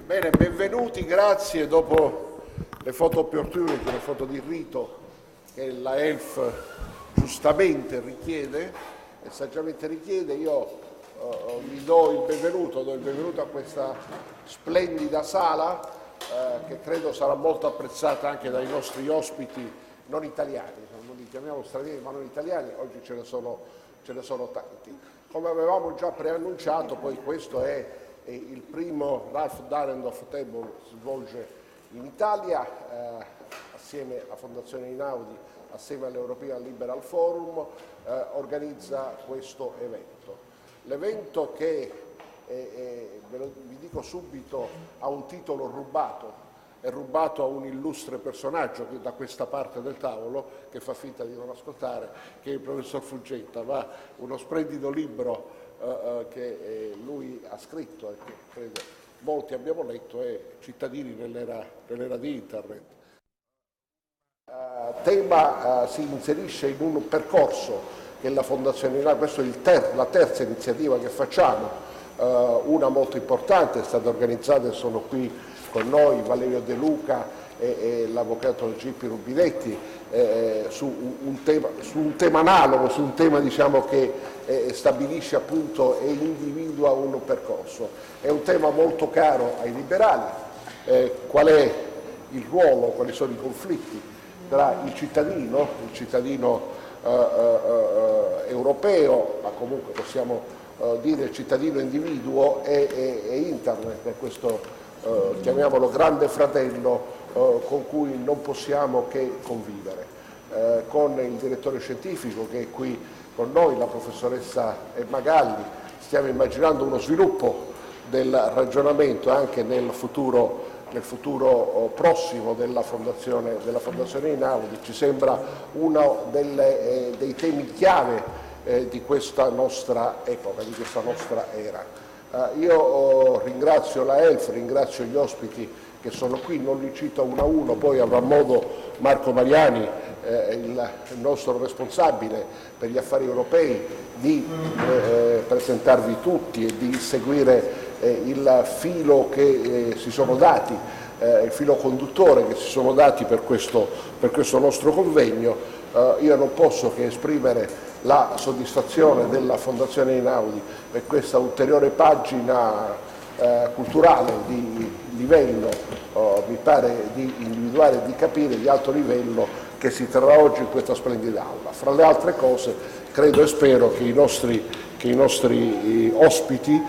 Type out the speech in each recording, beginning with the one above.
Bene, benvenuti, grazie. Dopo le foto opportunity, le foto di rito che la ELF giustamente richiede e saggiamente richiede, io vi do il benvenuto a questa splendida sala che credo sarà molto apprezzata anche dai nostri ospiti non italiani, non li chiamiamo stranieri ma non italiani, oggi ce ne sono tanti. Come avevamo già preannunciato, poi questo è il primo Ralph Dahrendorf Table si svolge in Italia assieme alla Fondazione Einaudi, assieme all'European Liberal Forum, organizza questo evento. L'evento che, vi dico subito, ha un titolo rubato, è rubato a un illustre personaggio che da questa parte del tavolo, che fa finta di non ascoltare, che è il professor Fuggetta, ma uno splendido libro che lui ha scritto e che credo molti abbiamo letto è Cittadini nell'era di Internet. Tema si inserisce in un percorso che la Fondazione Einaudi, questa è la terza iniziativa che facciamo, una molto importante, è stata organizzata e sono qui con noi Valerio De Luca e l'avvocato Gippi Rubinetti su un tema analogo, su un tema diciamo che stabilisce appunto e individua un percorso. È un tema molto caro ai liberali, qual è il ruolo, quali sono i conflitti tra il cittadino europeo, ma comunque possiamo dire il cittadino individuo e Internet, è questo chiamiamolo grande fratello con cui non possiamo che convivere. Con il direttore scientifico che è qui con noi, la professoressa Magalli, stiamo immaginando uno sviluppo del ragionamento anche nel futuro prossimo della Fondazione Einaudi. Ci sembra uno dei temi chiave di questa nostra epoca, di questa nostra era. Io ringrazio la ELF, ringrazio gli ospiti che sono qui, non li cito uno a uno, poi avrà modo Marco Mariani, il nostro responsabile per gli affari europei, di presentarvi tutti e di seguire il filo che si sono dati, il filo conduttore che si sono dati per questo nostro convegno. Io non posso che esprimere la soddisfazione della Fondazione Einaudi per questa ulteriore pagina culturale di livello, mi pare di individuare e di capire, di alto livello, che si terrà oggi in questa splendida aula. Fra le altre cose, credo e spero che i nostri ospiti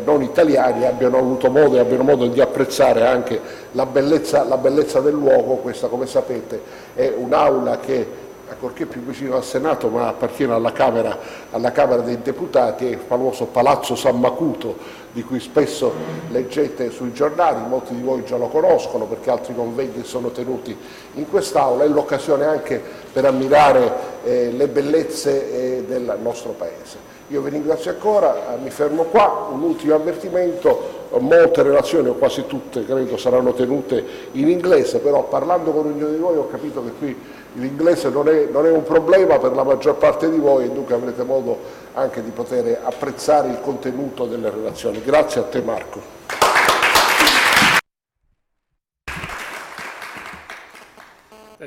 non italiani abbiano modo di apprezzare anche la bellezza del luogo. Questa, come sapete, è un'aula che, ancorché più vicino al Senato, ma appartiene alla Camera dei Deputati, è il famoso Palazzo San Macuto, di cui spesso leggete sui giornali, molti di voi già lo conoscono perché altri convegni sono tenuti in quest'Aula, è l'occasione anche per ammirare le bellezze del nostro Paese. Io vi ringrazio ancora, mi fermo qua. Un ultimo avvertimento: molte relazioni, o quasi tutte, credo saranno tenute in inglese, però parlando con ognuno di voi ho capito che qui l'inglese non è un problema per la maggior parte di voi e dunque avrete modo anche di poter apprezzare il contenuto delle relazioni. Grazie a te, Marco.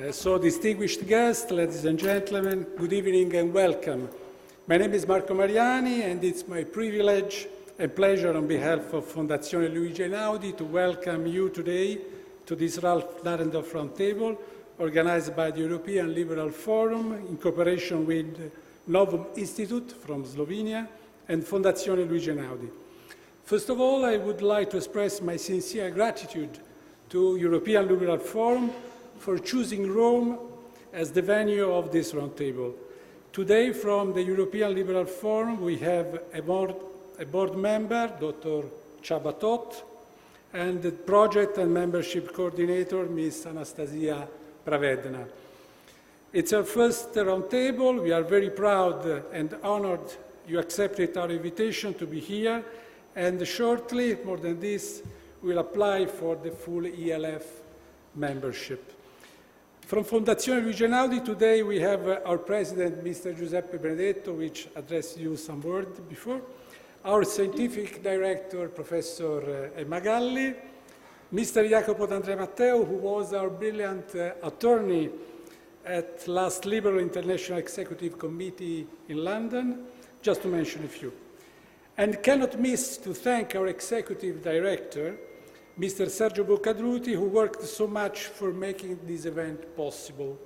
So, distinguished guests, ladies and gentlemen, good evening and welcome. My name is Marco Mariani, and it's my privilege and pleasure on behalf of Fondazione Luigi Einaudi to welcome you today to this Ralph Dahrendorf Roundtable organized by the European Liberal Forum in cooperation with Novum Institute from Slovenia and Fondazione Luigi Einaudi. First of all, I would like to express my sincere gratitude to European Liberal Forum for choosing Rome as the venue of this roundtable. Today, from the European Liberal Forum, we have a board member, Dr. Chabatot, and the project and membership coordinator, Ms. Anastasia Pravedna. It's our first roundtable. We are very proud and honored you accepted our invitation to be here, and shortly, more than this, we'll apply for the full ELF membership. From Fondazione Luigi Einaudi, today we have our president, Mr. Giuseppe Benedetto, which addressed you some word before, our scientific director, Professor Magalli, Mr. Jacopo D'Andrea Matteo, who was our brilliant attorney at last Liberal International Executive Committee in London, just to mention a few. And cannot miss to thank our Executive Director, Mr. Sergio Boccadruti, who worked so much for making this event possible.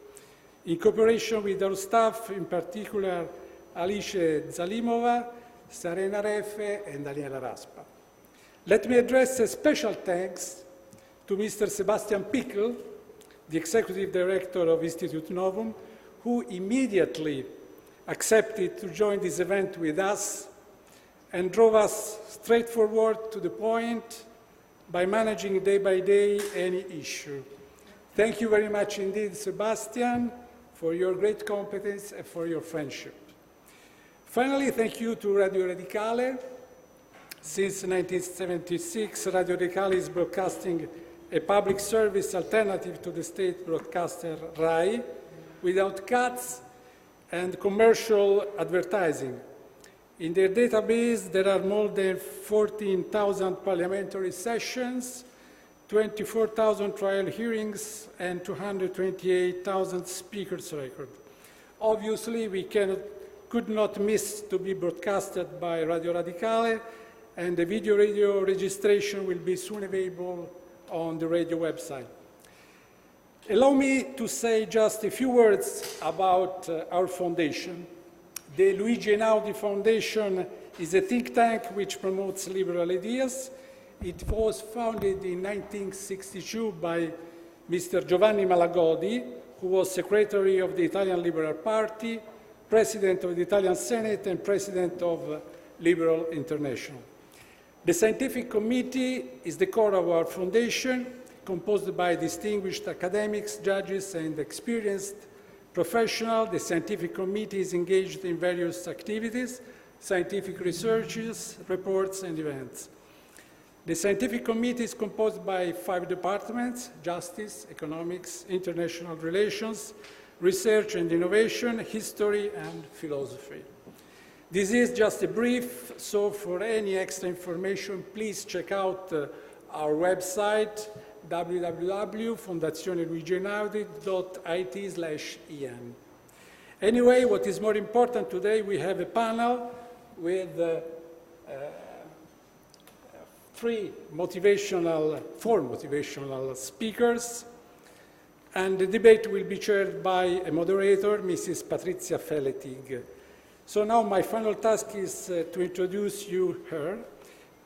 In cooperation with our staff, in particular Alice Zalimova, Serena Refe, and Daniela Raspa. Let me address a special thanks to Mr. Sebastian Pickel, the Executive Director of Institute Novum, who immediately accepted to join this event with us and drove us straightforward to the point by managing day by day any issue. Thank you very much indeed, Sebastian, for your great competence and for your friendship. Finally, thank you to Radio Radicale. Since 1976, Radio Radicale is broadcasting a public service alternative to the state broadcaster RAI, without cuts and commercial advertising. In their database, there are more than 14,000 parliamentary sessions, 24,000 trial hearings, and 228,000 speakers records. Obviously, we could not miss to be broadcasted by Radio Radicale, and the video registration will be soon available on the radio website. Allow me to say just a few words about our foundation. The Luigi Einaudi Foundation is a think tank which promotes liberal ideas. It was founded in 1962 by Mr. Giovanni Malagodi, who was Secretary of the Italian Liberal Party, President of the Italian Senate, and President of Liberal International. The Scientific Committee is the core of our foundation, composed by distinguished academics, judges, and experienced professionals. The Scientific Committee is engaged in various activities, scientific researches, reports, and events. The Scientific Committee is composed by 5 departments: Justice, Economics, International Relations, Research and Innovation, History, and Philosophy. This is just a brief, so for any extra information, please check out our website, www.fondazioneluigieinaudi.it/en. Anyway, what is more important today, we have a panel with 4 motivational speakers, and the debate will be chaired by a moderator, Mrs. Patrizia Felletig. So now my final task is to introduce her.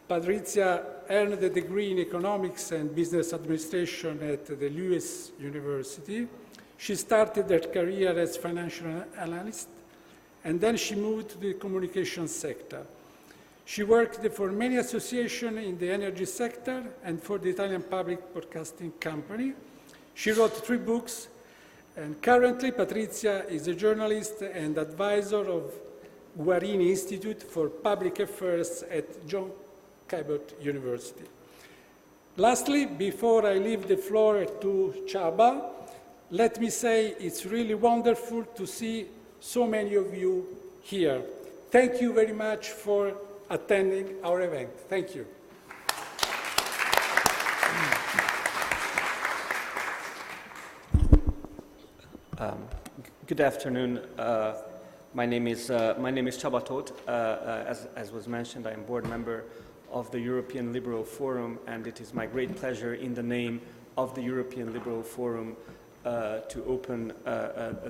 Patrizia earned a degree in economics and business administration at the Lewis University. She started her career as financial analyst, and then she moved to the communication sector. She worked for many associations in the energy sector and for the Italian Public Broadcasting Company. She wrote 3 books, and currently Patrizia is a journalist and advisor of Guarini Institute for Public Affairs at John Cabot University. Lastly, before I leave the floor to Csaba, let me say it's really wonderful to see so many of you here. Thank you very much for attending our event. Thank you. Good afternoon. My name is Csaba Tóth. As was mentioned, I am board member of the European Liberal Forum, and it is my great pleasure in the name of the European Liberal Forum to open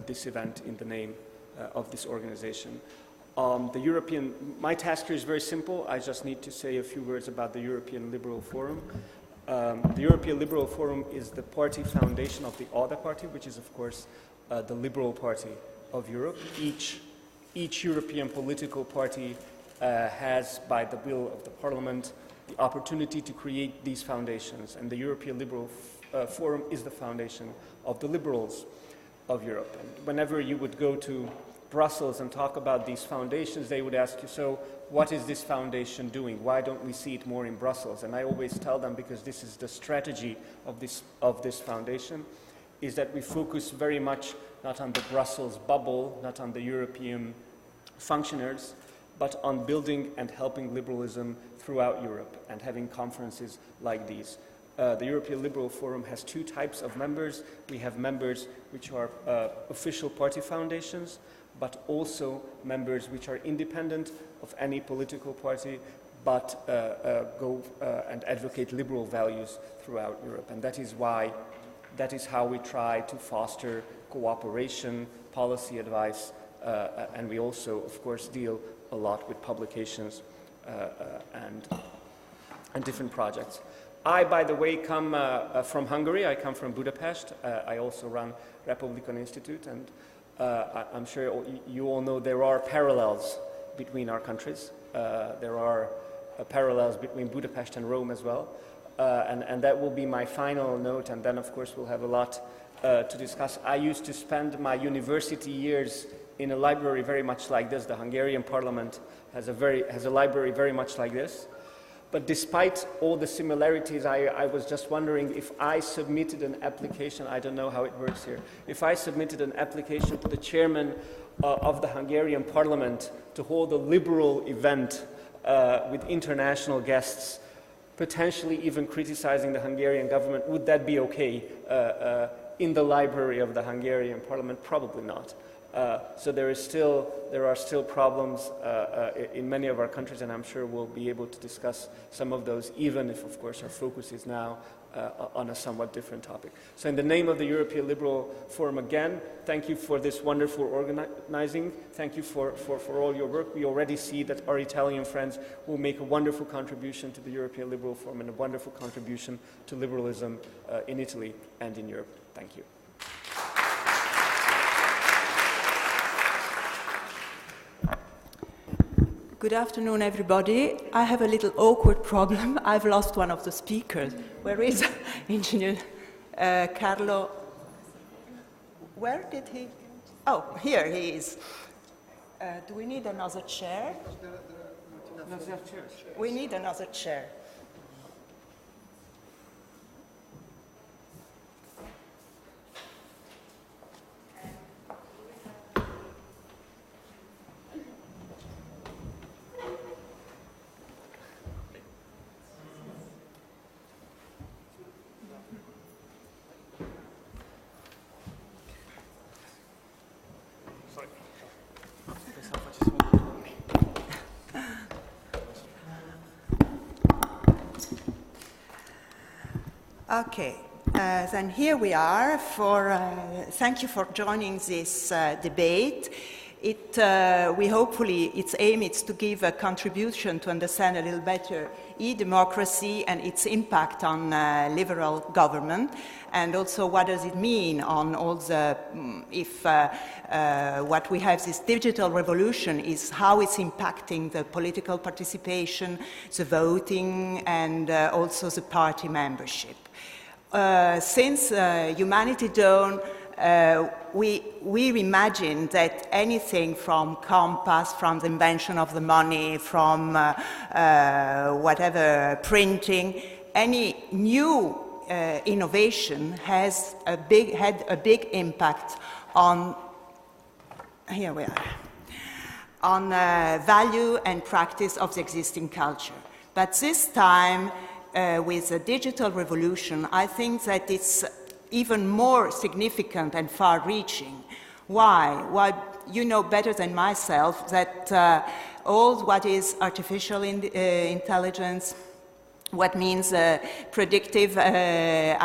this event in the name of this organization. My task here is very simple. I just need to say a few words about the European Liberal Forum. The European Liberal Forum is the party foundation of the other party, which is, of course, the Liberal Party of Europe. Each European political party has, by the will of the Parliament, the opportunity to create these foundations, and the European Liberal Forum is the foundation of the liberals of Europe. And whenever you would go to Brussels and talk about these foundations, they would ask you, so what is this foundation doing? Why don't we see it more in Brussels? And I always tell them, because this is the strategy of this foundation, is that we focus very much not on the Brussels bubble, not on the European functionaries, but on building and helping liberalism throughout Europe and having conferences like these. The European Liberal Forum has two types of members. We have members which are official party foundations, but also members which are independent of any political party, but go and advocate liberal values throughout Europe. And that is how we try to foster cooperation, policy advice, and we also, of course, deal a lot with publications and different projects. I, by the way, come from Hungary. I come from Budapest. I also run Republican Institute, and I'm sure you all know there are parallels between our countries. There are parallels between Budapest and Rome as well. And that will be my final note, and then, of course, we'll have a lot to discuss. I used to spend my university years in a library very much like this. The Hungarian Parliament has a library very much like this. But despite all the similarities, I was just wondering if I submitted an application, I don't know how it works here, if I submitted an application to the chairman of the Hungarian Parliament to hold a liberal event with international guests, potentially even criticizing the Hungarian government, would that be okay in the library of the Hungarian Parliament? Probably not. So there are still problems in many of our countries, and I'm sure we'll be able to discuss some of those, even if, of course, our focus is now on a somewhat different topic. So in the name of the European Liberal Forum, again, thank you for this wonderful organizing. Thank you for all your work. We already see that our Italian friends will make a wonderful contribution to the European Liberal Forum and a wonderful contribution to liberalism in Italy and in Europe. Thank you. Good afternoon, everybody. I have a little awkward problem. I've lost one of the speakers. Where is Engineer Carlo? Where did he? Oh, here he is. Do we need another chair? We need another chair. Okay, then here we are. Thank you for joining this debate. Its aim is to give a contribution to understand a little better e-democracy and its impact on liberal government, and also what does it mean on all the, what we have, this digital revolution, is how it's impacting the political participation, the voting, and also the party membership. Since Humanity Dawn, we imagine that anything from compass, from the invention of the money, from whatever printing, any new innovation had a big impact on, here we are, on value and practice of the existing culture. But this time, with the digital revolution, I think that it's even more significant and far-reaching. Why? Well, you know better than myself that all what is artificial intelligence, what means predictive data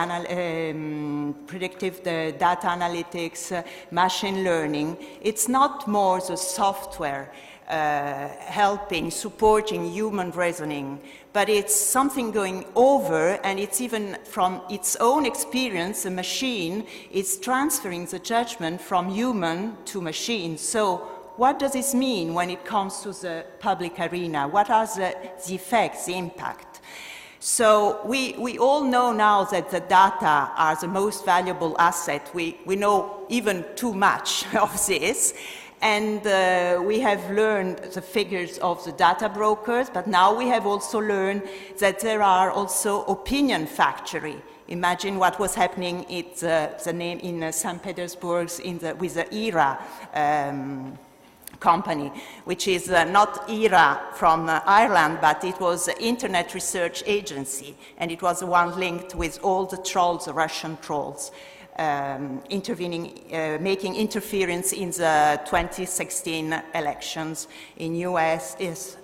analytics, machine learning, it's not more the software helping, supporting human reasoning, but it's something going over, and it's even from its own experience, the machine is transferring the judgment from human to machine. So what does this mean when it comes to the public arena? What are the effects, the impact? So we all know now that the data are the most valuable asset. We know even too much of this. And we have learned the figures of the data brokers, but now we have also learned that there are also opinion factory. Imagine what was happening in St. Petersburg with the ERA company, which is not IRA from Ireland, but it was an Internet Research Agency, and it was the one linked with all the trolls, the Russian trolls, making interference in the 2016 elections in US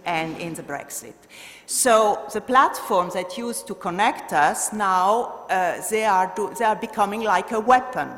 and in the Brexit. So the platforms that used to connect us now, they are becoming like a weapon.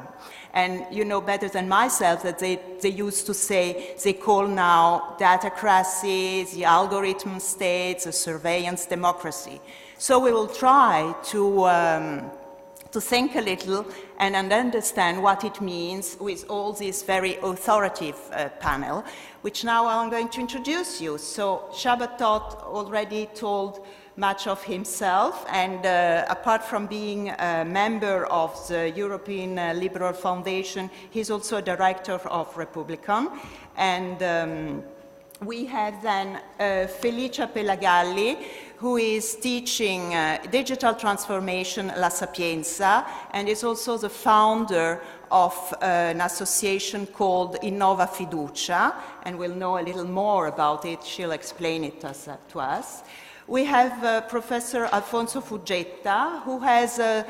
And you know better than myself that they used to say, they call now datacracy, the algorithm state, the surveillance democracy. So we will try to think a little and understand what it means with all this very authoritative panel, which now I'm going to introduce you. So Shabatot already told much of himself, and apart from being a member of the European Liberal Foundation, he's also a director of Republican. And we have then Felicia Pelagalli, who is teaching digital transformation La Sapienza, and is also the founder of an association called Innova Fiducia, and we'll know a little more about it. She'll explain it to us. We have Professor Alfonso Fuggetta, who has a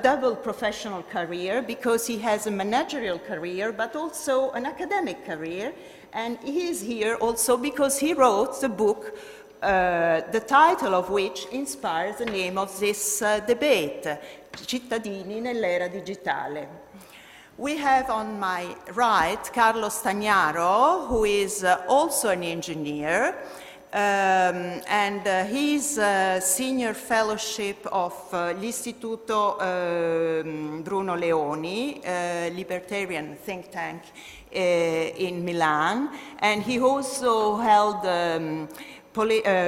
double professional career, because he has a managerial career, but also an academic career. And he is here also because he wrote the book, the title of which inspires the name of this debate, Cittadini nell'era digitale. We have on my right Carlo Stagnaro, who is also an engineer, and he's a senior fellowship of l'Istituto Bruno Leoni, libertarian think tank in Milan, and he also held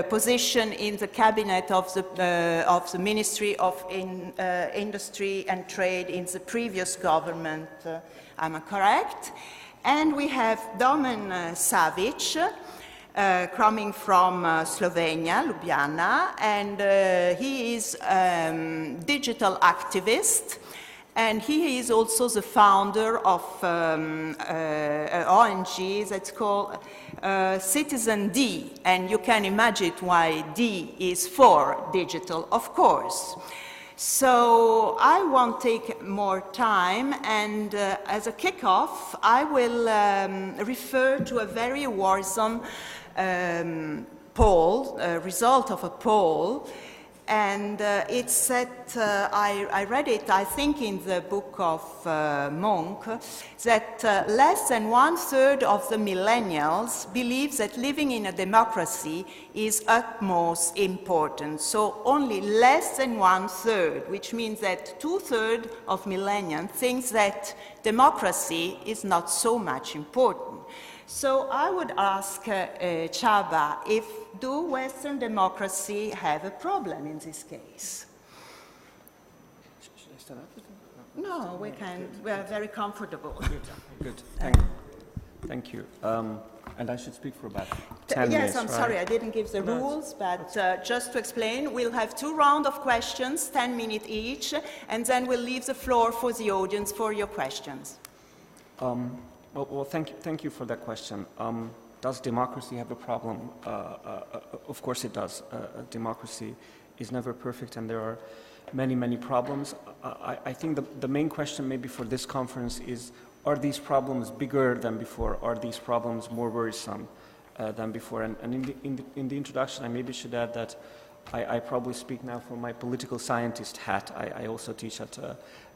position in the cabinet of the Ministry of Industry and Trade in the previous government, am I correct? And we have Domen Savic, coming from Slovenia, Ljubljana, and he is a digital activist, and he is also the founder of an ONG that's called Citizen D, and you can imagine why D is for digital, of course. So I won't take more time, and as a kickoff, I will refer to a very worrisome poll, result of a poll, and it's that I read it, I think, in the book of Monk, that less than 1/3 of the millennials believe that living in a democracy is utmost important. So only less than 1/3, which means that 2/3 of millennials think that democracy is not so much important. So I would ask Csaba, do Western democracy have a problem in this case? Should I stand up? No, we can. We are very comfortable. Good. Thank you. And I should speak for about 10 minutes, Yes, I'm sorry, I didn't give the rules, but just to explain, we'll have 2 rounds of questions, 10 minutes each, and then we'll leave the floor for the audience for your questions. Well, thank you for that question. Does democracy have a problem? Of course it does. Democracy is never perfect, and there are many problems. I think the main question maybe for this conference is, are these problems bigger than before? Are these problems more worrisome than before? And in the introduction, I maybe should add that I probably speak now from my political scientist hat. I also teach at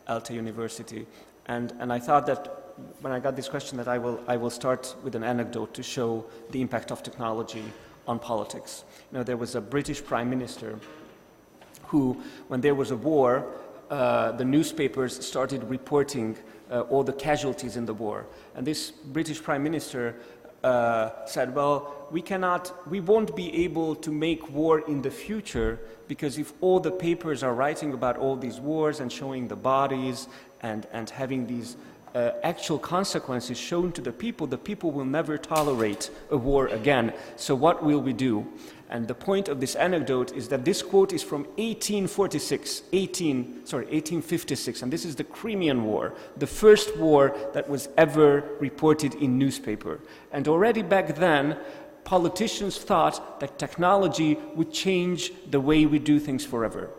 ELTE University. And I thought that when I got this question that I will start with an anecdote to show the impact of technology on politics. You know, there was a British Prime Minister who, when there was a war, the newspapers started reporting all the casualties in the war. And this British Prime Minister said, well, we won't be able to make war in the future, because if all the papers are writing about all these wars and showing the bodies and having these actual consequences shown to the people will never tolerate a war again. So what will we do? And the point of this anecdote is that this quote is from 1856, and this is the Crimean War, the first war that was ever reported in newspaper. And already back then, politicians thought that technology would change the way we do things forever.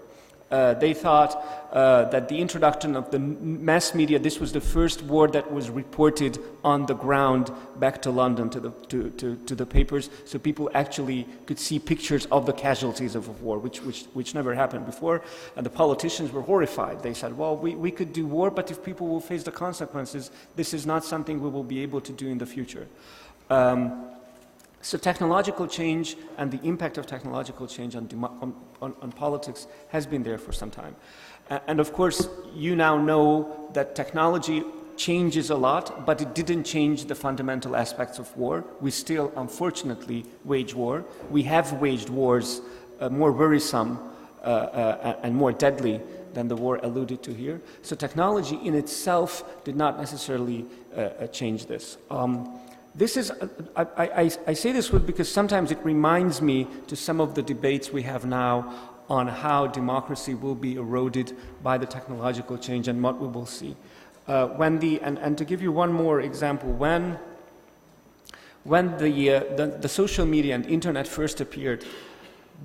They thought that the introduction of the mass media, this was the first war that was reported on the ground back to London, to the papers, so people actually could see pictures of the casualties of a war, which never happened before. And the politicians were horrified. They said, well, we could do war, but if people will face the consequences, this is not something we will be able to do in the future. So technological change and the impact of technological change on politics has been there for some time. And of course, you now know that technology changes a lot, but it didn't change the fundamental aspects of war. We still, unfortunately, wage war. We have waged wars more worrisome and more deadly than the war alluded to here. So technology in itself did not necessarily change this. This is, I say this because sometimes it reminds me to some of the debates we have now on how democracy will be eroded by the technological change and what we will see. And to give you one more example, when the social media and internet first appeared,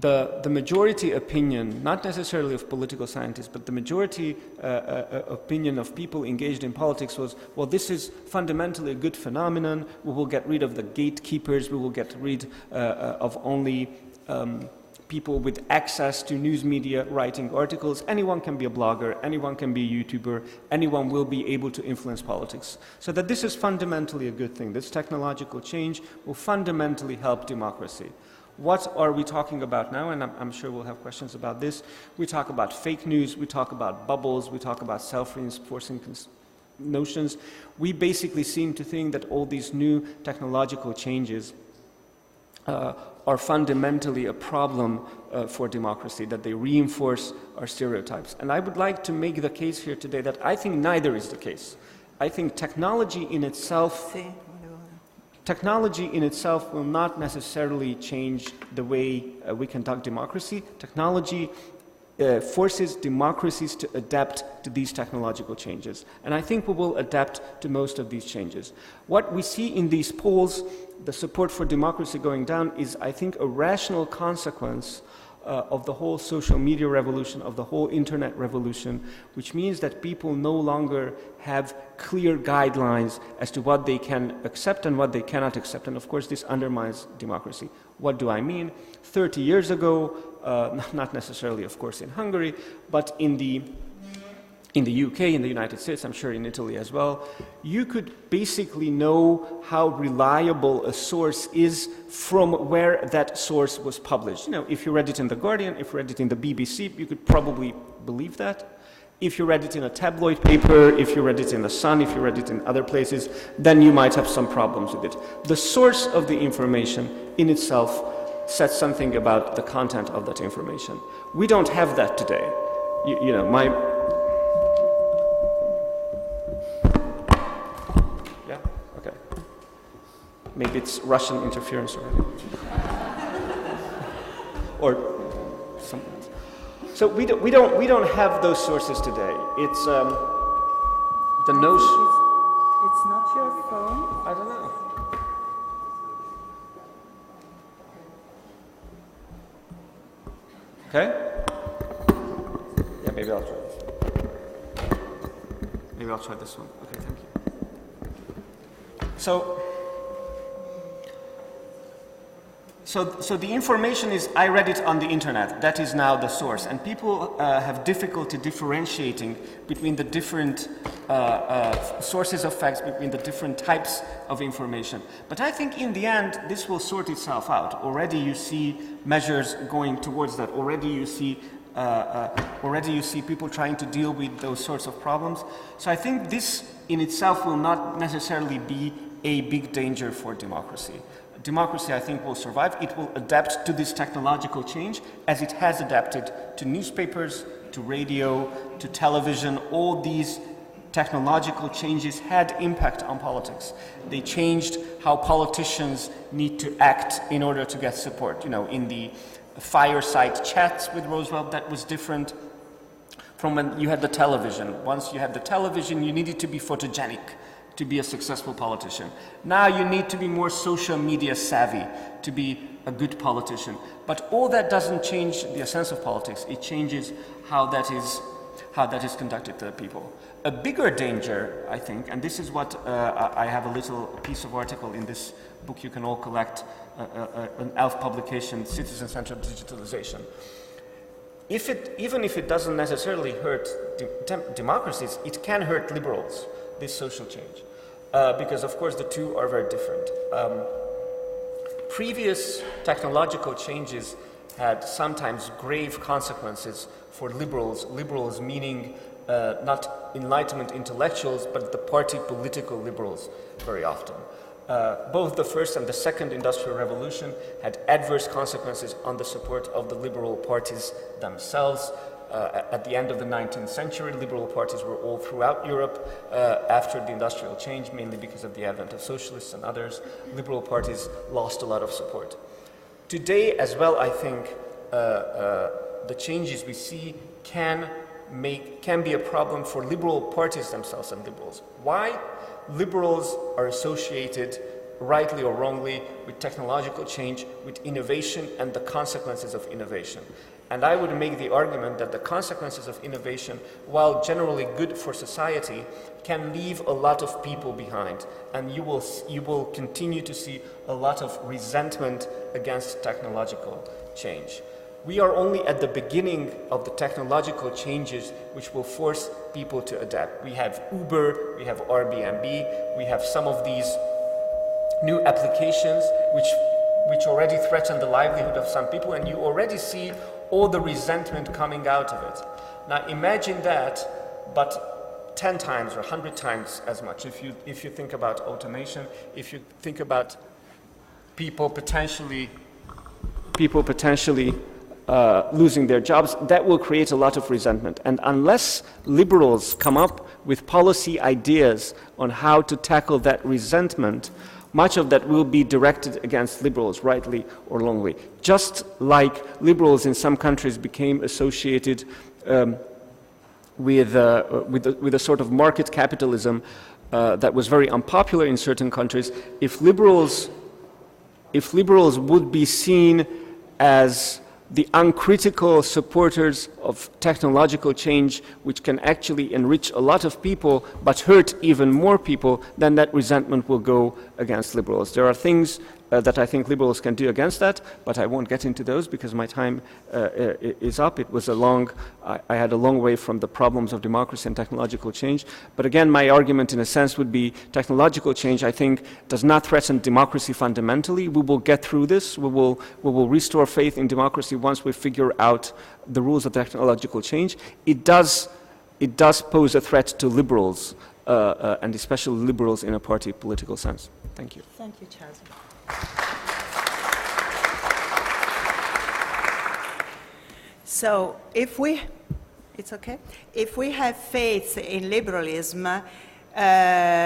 the majority opinion, not necessarily of political scientists, but the majority opinion of people engaged in politics was, well, this is fundamentally a good phenomenon. We will get rid of the gatekeepers. We will get rid of only people with access to news media writing articles. Anyone can be a blogger. Anyone can be a YouTuber. Anyone will be able to influence politics. So that this is fundamentally a good thing. This technological change will fundamentally help democracy. What are we talking about now? And I'm sure we'll have questions about this. We talk about fake news, we talk about bubbles, we talk about self-reinforcing notions. We basically seem to think that all these new technological changes are fundamentally a problem for democracy, that they reinforce our stereotypes. And I would like to make the case here today that I think neither is the case. I think technology in itself will not necessarily change the way we conduct democracy. Technology forces democracies to adapt to these technological changes. And I think we will adapt to most of these changes. What we see in these polls, the support for democracy going down, is, I think, a rational consequence of the whole social media revolution, of the whole internet revolution, which means that people no longer have clear guidelines as to what they can accept and what they cannot accept. And of course, this undermines democracy. What do I mean? 30 years ago, not necessarily, of course, in Hungary, but in the UK, in the United States, I'm sure in Italy as well, you could basically know how reliable a source is from where that source was published. You know, if you read it in The Guardian, if you read it in the BBC, you could probably believe that. If you read it in a tabloid paper, if you read it in The Sun, if you read it in other places, then you might have some problems with it. The source of the information in itself says something about the content of that information. We don't have that today. You know, maybe it's Russian interference already. Or something else. So we don't have those sources today. It's the notion. It's not your phone. I don't know. Okay. Yeah, maybe I'll try this. Maybe I'll try this one. Okay, thank you. So the information is, I read it on the internet, that is now the source. And people have difficulty differentiating between the different sources of facts, between the different types of information. But I think in the end, this will sort itself out. Already you see measures going towards that. Already you see people trying to deal with those sorts of problems. So I think this in itself will not necessarily be a big danger for democracy. Democracy, I think, will survive. It will adapt to this technological change as it has adapted to newspapers, to radio, to television. All these technological changes had impact on politics. They changed how politicians need to act in order to get support. You know, in the fireside chats with Roosevelt, that was different from when you had the television. Once you had the television, you needed to be photogenic to be a successful politician. Now you need to be more social media savvy to be a good politician. But all that doesn't change the essence of politics. It changes how that is conducted to the people. A bigger danger, I think, and this is what I have a little piece of article in this book you can all collect, an ELF publication, Citizen-Centered Digitalization. Even if it doesn't necessarily hurt democracies, it can hurt liberals, this social change. Because, of course, the two are very different. Previous technological changes had sometimes grave consequences for liberals, liberals meaning not Enlightenment intellectuals, but the party political liberals very often. Both the first and the second industrial revolution had adverse consequences on the support of the liberal parties themselves. At the end of the 19th century, liberal parties were all throughout Europe. After the industrial change, mainly because of the advent of socialists and others, liberal parties lost a lot of support. Today as well, I think the changes we see can be a problem for liberal parties themselves and liberals. Why? Liberals are associated, rightly or wrongly, with technological change, with innovation and the consequences of innovation. And I would make the argument that the consequences of innovation, while generally good for society, can leave a lot of people behind. And you will continue to see a lot of resentment against technological change. We are only at the beginning of the technological changes which will force people to adapt. We have Uber, we have Airbnb, we have some of these new applications which already threaten the livelihood of some people, and you already see all the resentment coming out of it. Now imagine that, but 10 times or 100 times as much. If you think about automation, if you think about people potentially losing their jobs, that will create a lot of resentment. And unless liberals come up with policy ideas on how to tackle that resentment, much of that will be directed against liberals, rightly or wrongly. Just like liberals in some countries became associated with a sort of market capitalism that was very unpopular in certain countries, if liberals would be seen as the uncritical supporters of technological change, which can actually enrich a lot of people but hurt even more people, then that resentment will go against liberals. There are things that I think liberals can do against that, but I won't get into those because my time is up. It was I had a long way from the problems of democracy and technological change. But again, my argument in a sense would be technological change, I think, does not threaten democracy fundamentally. We will get through this. We will restore faith in democracy once we figure out the rules of technological change. It does pose a threat to liberals, and especially liberals in a party political sense. Thank you. Thank you, Charles. So if we have faith in liberalism,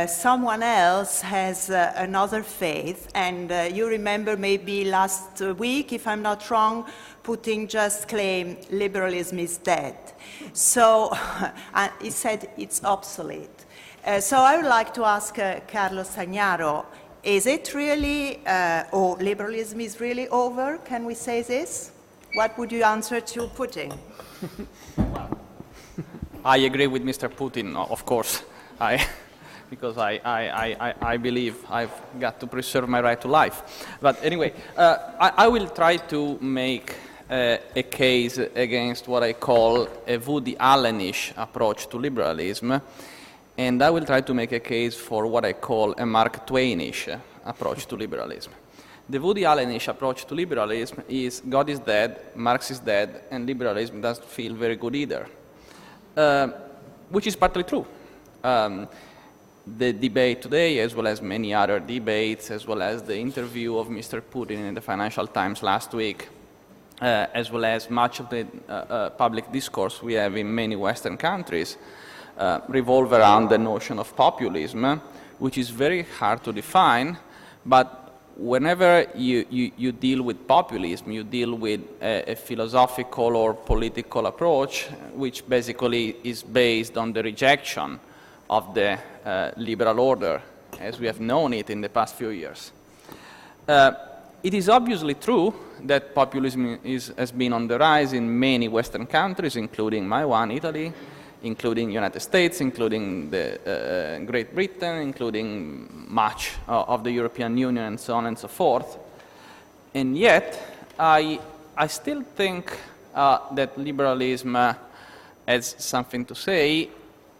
someone else has another faith, and you remember maybe last week, if I'm not wrong, Putin just claimed liberalism is dead. So he said it's obsolete. So I would like to ask Carlos Sagnaro, is it really, or liberalism is really over? Can we say this? What would you answer to Putin? I agree with Mr. Putin, of course, because I believe I've got to preserve my right to life. But anyway, I will try to make a case against what I call a Woody Allenish approach to liberalism, and I will try to make a case for what I call a Mark Twainish approach to liberalism. The Woody Allenish approach to liberalism is God is dead, Marx is dead, and liberalism doesn't feel very good either, which is partly true. The debate today, as well as many other debates, as well as the interview of Mr. Putin in the Financial Times last week, as well as much of the public discourse we have in many Western countries, revolve around the notion of populism, which is very hard to define, but whenever you deal with populism, you deal with a philosophical or political approach, which basically is based on the rejection of the liberal order, as we have known it in the past few years. It is obviously true that populism has been on the rise in many Western countries, including my one, Italy, including United States, including the Great Britain, including much of the European Union, and so on and so forth. And yet, I still think that liberalism has something to say,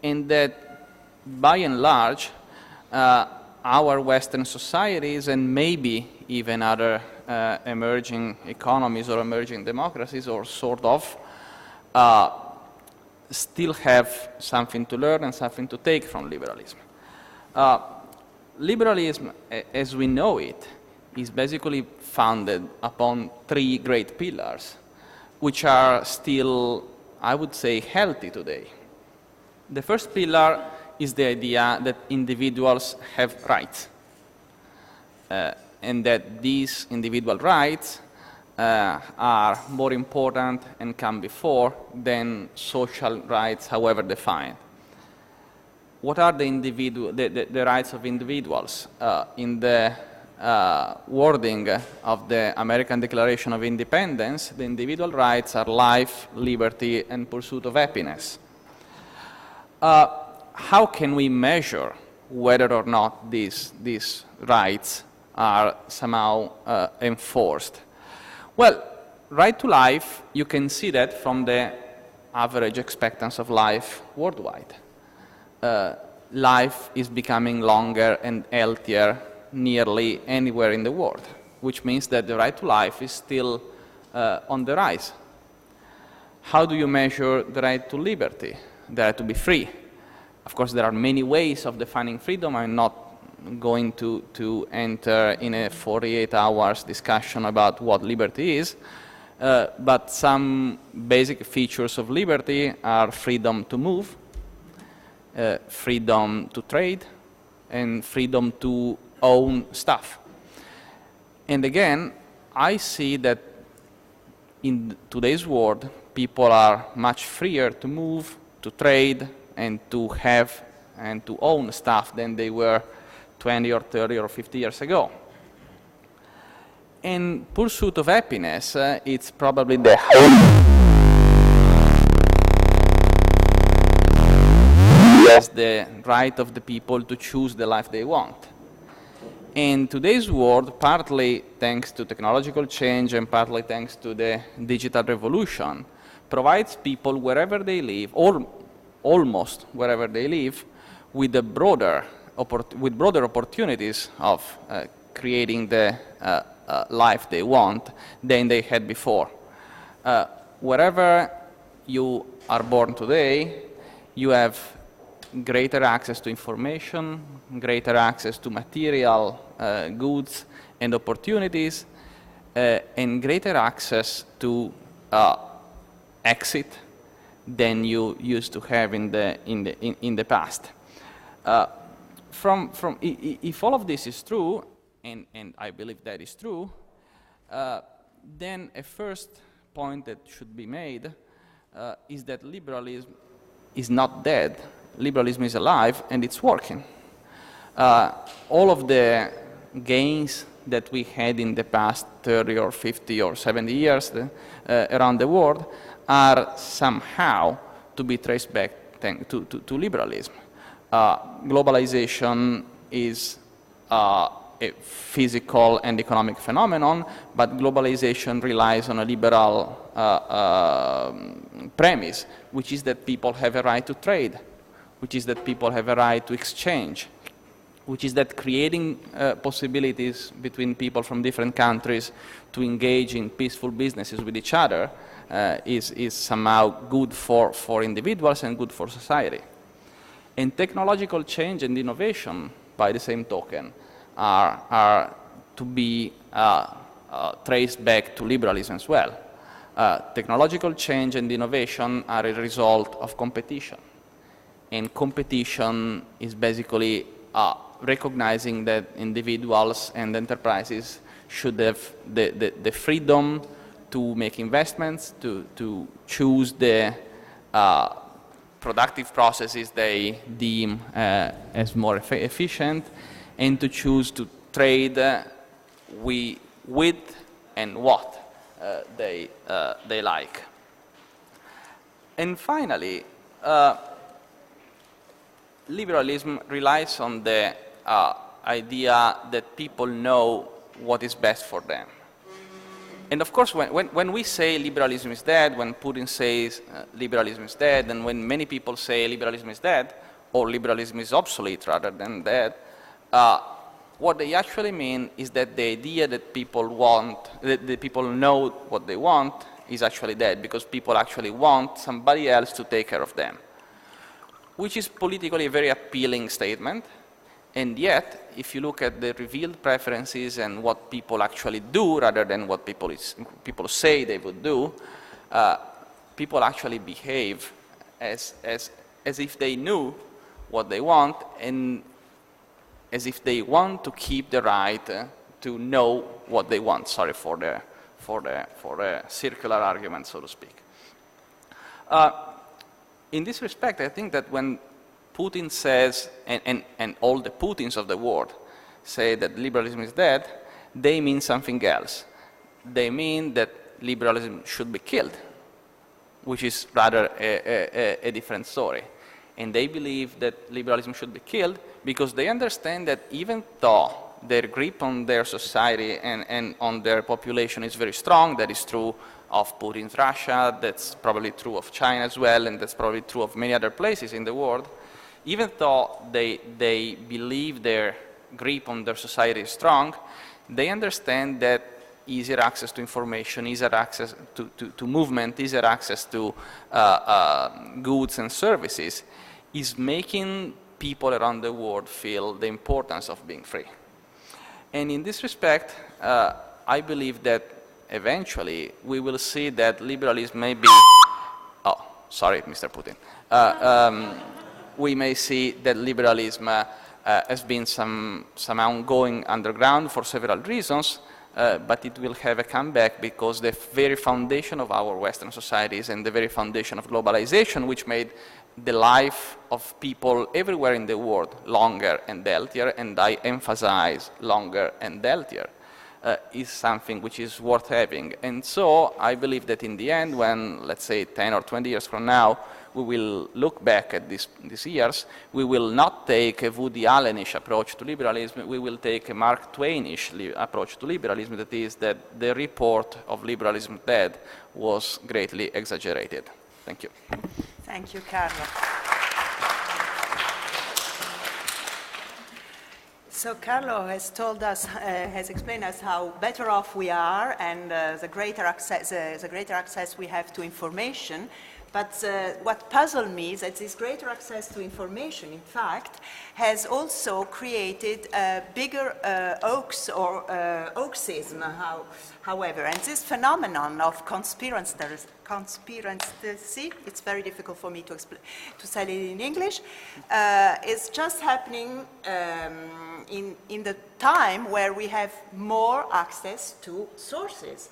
and that by and large, our Western societies, and maybe even other emerging economies or emerging democracies, or sort of, still have something to learn and something to take from liberalism. Liberalism, as we know it, is basically founded upon three great pillars, which are still, I would say, healthy today. The first pillar is the idea that individuals have rights, and that these individual rights are more important and come before than social rights, however defined. What are the rights of individuals? In the wording of the American Declaration of Independence, the individual rights are life, liberty, and pursuit of happiness. How can we measure whether or not these rights are somehow enforced? Well, right to life, you can see that from the average expectancy of life worldwide. Life is becoming longer and healthier nearly anywhere in the world, which means that the right to life is still on the rise. How do you measure the right to liberty, the right to be free? Of course, there are many ways of defining freedom. I'm not going to enter in a 48 hours discussion about what liberty is, but some basic features of liberty are freedom to move, freedom to trade, and freedom to own stuff. And again, I see that in today's world, people are much freer to move, to trade, and to have and to own stuff than they were 20 or 30 or 50 years ago. In pursuit of happiness, it's probably the as the right of the people to choose the life they want. In today's world, partly thanks to technological change and partly thanks to the digital revolution, provides people wherever they live, or almost wherever they live, with a broader opportunities of creating the life they want than they had before. Wherever you are born today, you have greater access to information, greater access to material goods and opportunities, and greater access to exit than you used to have in the past. If all of this is true, and I believe that is true, then a first point that should be made is that liberalism is not dead. Liberalism is alive and it's working. All of the gains that we had in the past 30 or 50 or 70 years around the world are somehow to be traced back to liberalism. Globalization is a physical and economic phenomenon, but globalization relies on a liberal premise, which is that people have a right to trade, which is that people have a right to exchange, which is that creating possibilities between people from different countries to engage in peaceful businesses with each other is somehow good for individuals and good for society. And technological change and innovation, by the same token, are to be traced back to liberalism as well. Technological change and innovation are a result of competition. and competition is basically recognizing that individuals and enterprises should have the freedom to make investments, to choose the productive processes they deem as more efficient, and to choose to trade with and what they like. And finally, liberalism relies on the idea that people know what is best for them. And of course, when we say liberalism is dead, when Putin says liberalism is dead, and when many people say liberalism is dead, or liberalism is obsolete rather than dead, what they actually mean is that the idea that people want, that the people know what they want, is actually dead, because people actually want somebody else to take care of them, which is politically a very appealing statement. And yet, if you look at the revealed preferences and what people actually do rather than what people say they would do, people actually behave as if they knew what they want, and as if they want to keep the right to know what they want. Sorry for the circular argument, so to speak. In this respect, I think that when Putin says, and all the Putins of the world say that liberalism is dead, they mean something else. They mean that liberalism should be killed, which is rather a different story. And they believe that liberalism should be killed because they understand that even though their grip on their society and on their population is very strong, that is true of Putin's Russia, that's probably true of China as well, and that's probably true of many other places in the world, even though they believe their grip on their society is strong, they understand that easier access to information, easier access to movement, easier access to goods and services is making people around the world feel the importance of being free. And in this respect, I believe that eventually we will see that liberalism may be, oh, sorry, Mr. Putin. We may see that liberalism has been somehow going underground for several reasons, but it will have a comeback because the very foundation of our Western societies and the very foundation of globalization, which made the life of people everywhere in the world longer and healthier, and I emphasize longer and healthier, is something which is worth having. And so I believe that in the end, when, let's say, 10 or 20 years from now, we will look back at these years, we will not take a Woody Allenish approach to liberalism, we will take a Mark Twainish approach to liberalism, that is that the report of liberalism dead was greatly exaggerated. Thank you. Thank you, Carlo. So Carlo has told us, has explained us how better off we are, and the greater access we have to information. But what puzzled me is that this greater access to information, in fact, has also created a bigger hoaxism, however. And this phenomenon of conspiracy, it's very difficult for me to say it in English, is just happening in the time where we have more access to sources.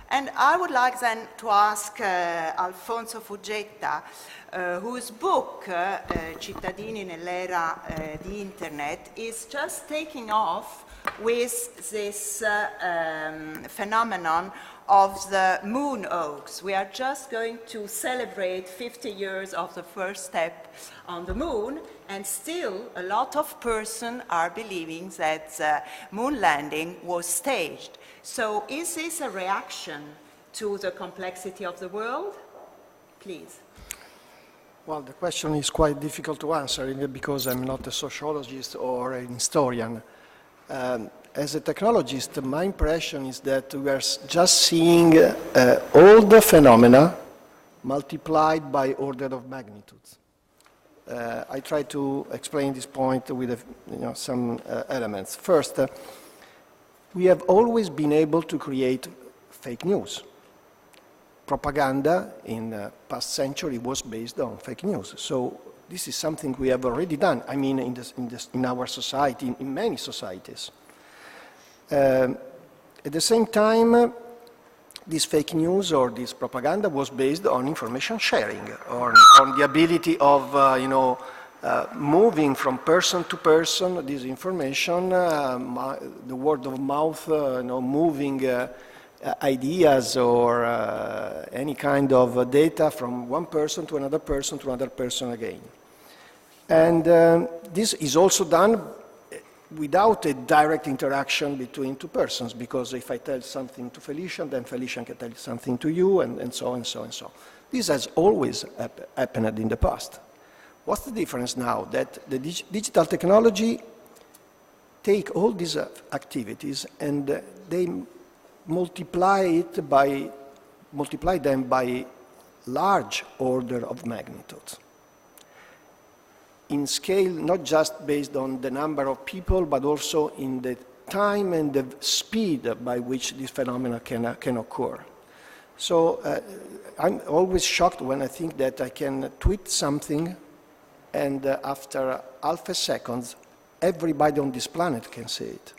And I would like then to ask Alfonso Fuggetta, whose book, Cittadini nell'era di Internet, is just taking off with this phenomenon of the moon hoax. We are just going to celebrate 50 years of the first step on the moon, and still a lot of persons are believing that the moon landing was staged. So is this a reaction to the complexity of the world? Please. Well, the question is quite difficult to answer because I'm not a sociologist or a historian. As a technologist, my impression is that we are just seeing all the phenomena multiplied by order of magnitudes. I try to explain this point with some elements. First, we have always been able to create fake news. Propaganda in the past century was based on fake news. So This is something we have already done, I mean, in our society, in many societies. At the same time, this fake news or this propaganda was based on information sharing, or on the ability of, moving from person to person this information, the word of mouth, moving ideas or any kind of data from one person to another person again. And this is also done without a direct interaction between two persons, because if I tell something to Felicia, then Felicia can tell something to you, and so and so and so. This has always happened in the past. What's the difference now? That the digital technology take all these activities and they multiply them by large order of magnitudes. In scale, not just based on the number of people, but also in the time and the speed by which this phenomena can occur. So I'm always shocked when I think that I can tweet something and after half a second, everybody on this planet can see it.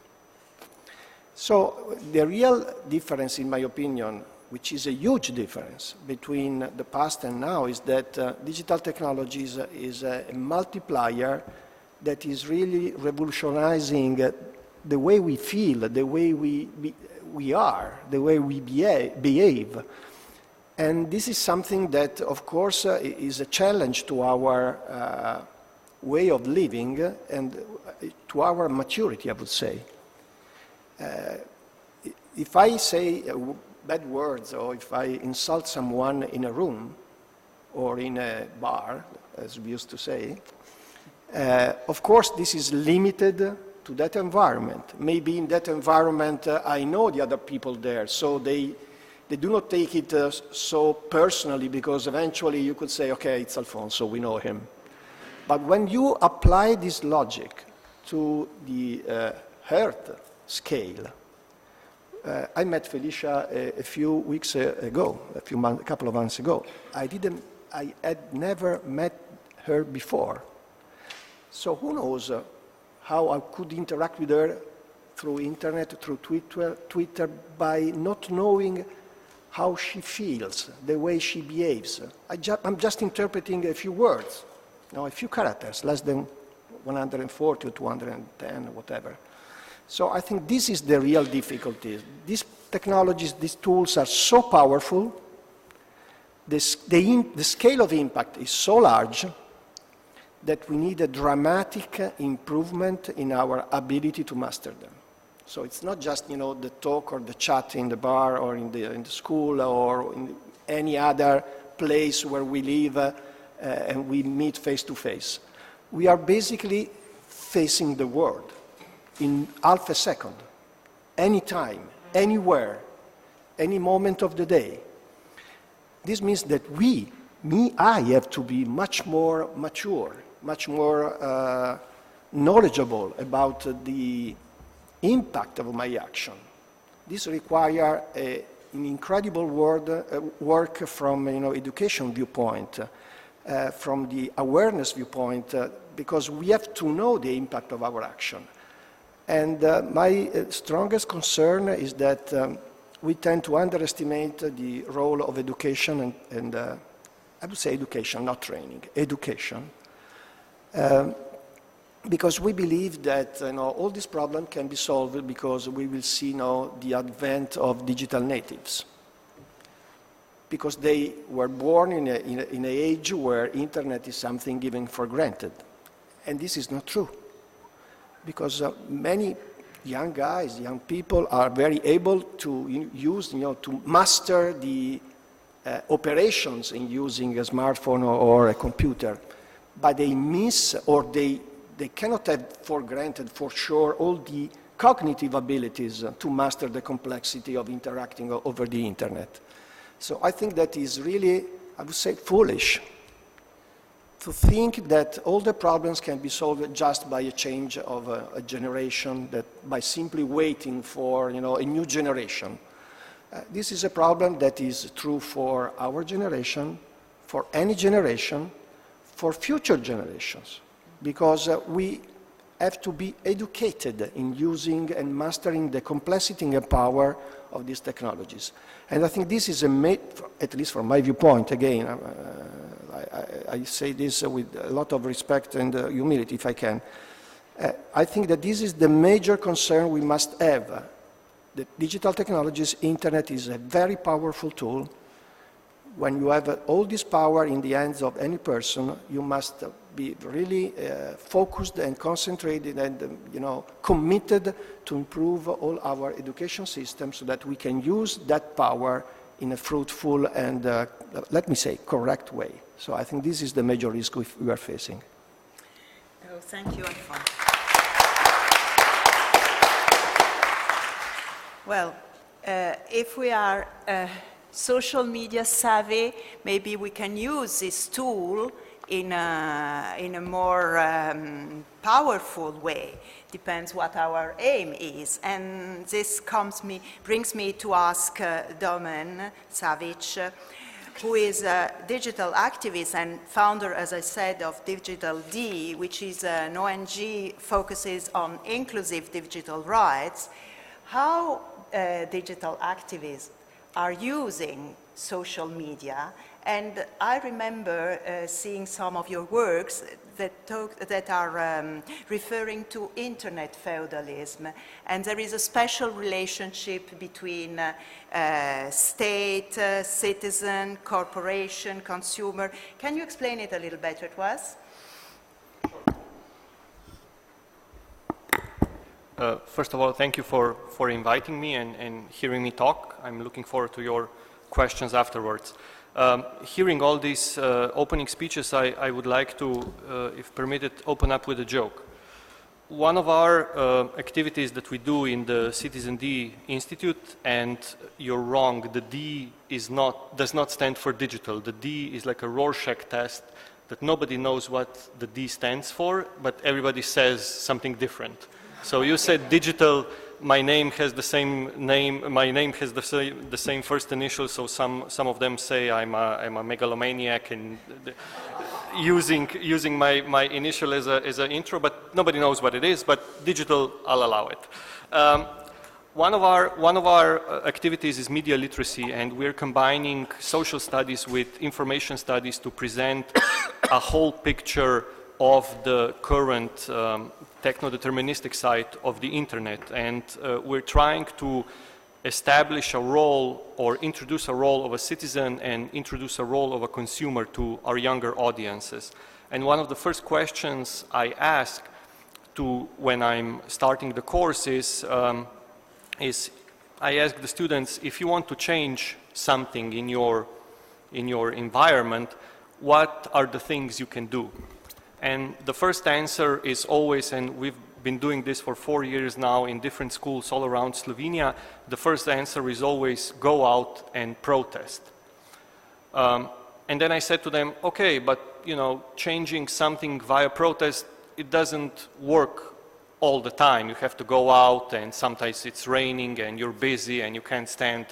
So the real difference, in my opinion, which is a huge difference between the past and now, is that digital technologies is a multiplier that is really revolutionizing the way we feel, the way we are, the way we behave. And this is something that, of course, is a challenge to our way of living and to our maturity, I would say. If I say bad words, or if I insult someone in a room or in a bar, as we used to say, of course this is limited to that environment. Maybe in that environment I know the other people there, so they do not take it so personally, because eventually you could say, okay, it's Alfonso, we know him. But when you apply this logic to the hurt scale, I met Felicia a few weeks ago, a couple of months ago. I had never met her before. So who knows how I could interact with her through internet, through Twitter, by not knowing how she feels, the way she behaves. I'm just interpreting a few words, a few characters, less than 140 or 210, whatever. So I think this is the real difficulty. These technologies, these tools are so powerful, the scale of impact is so large that we need a dramatic improvement in our ability to master them. So it's not just the talk or the chat in the bar or in the school or in any other place where we live and we meet face to face. We are basically facing the world in half a second, anytime, anywhere, any moment of the day. This means that I have to be much more mature, much more knowledgeable about the impact of my action. This requires an incredible work from education viewpoint, from the awareness viewpoint, because we have to know the impact of our action. And my strongest concern is that we tend to underestimate the role of education and I would say education, not training, education. Because we believe that all these problems can be solved because we will see the advent of digital natives. Because they were born in an age where internet is something given for granted. And this is not true. Because many young guys, young people are very able to use, to master the operations in using a smartphone or a computer, but they miss or they cannot have for granted for sure all the cognitive abilities to master the complexity of interacting over the internet. So I think that is really, I would say, foolish to think that all the problems can be solved just by a change of a generation, that by simply waiting for a new generation. This is a problem that is true for our generation, for any generation, for future generations, because we have to be educated in using and mastering the complexity and power of these technologies. And I think this is at least from my viewpoint, again, I say this with a lot of respect and humility if I can. I think that this is the major concern we must have. The digital technologies, internet is a very powerful tool. When you have all this power in the hands of any person, you must be really focused and concentrated and committed to improve all our education systems so that we can use that power in a fruitful and, let me say, correct way. So I think this is the major risk we are facing. Oh, thank you, Alfonso. Well, if we are social media savvy, maybe we can use this tool in a more powerful way. Depends what our aim is. And this brings me to ask Domen Savic, who is a digital activist and founder, as I said, of Digital D, which is an ONG focuses on inclusive digital rights. How digital activists are using social media, and I remember seeing some of your works that are referring to internet feudalism, and there is a special relationship between state, citizen, corporation, consumer. Can you explain it a little better to us? First of all, thank you for inviting me and hearing me talk. I'm looking forward to your questions afterwards. Hearing all these opening speeches, I would like to, if permitted, open up with a joke. One of our activities that we do in the Citizen D Institute, and you're wrong, the D does not stand for digital. The D is like a Rorschach test that nobody knows what the D stands for, but everybody says something different. So you said digital, my name has the same name, my name has the same first initial, so some of them say I'm a megalomaniac and using my initial as an intro, but nobody knows what it is, but digital, I'll allow it. One of our activities is media literacy, and we're combining social studies with information studies to present a whole picture of the current techno-deterministic side of the internet, and we're trying to establish a role or introduce a role of a citizen and introduce a role of a consumer to our younger audiences. And one of the first questions I ask when I'm starting the course is I ask the students, if you want to change something in your environment, what are the things you can do? And the first answer is always, and we've been doing this for 4 years now in different schools all around Slovenia, the first answer is always go out and protest. And then I said to them, okay, but changing something via protest, it doesn't work all the time. You have to go out, and sometimes it's raining and you're busy and you can't stand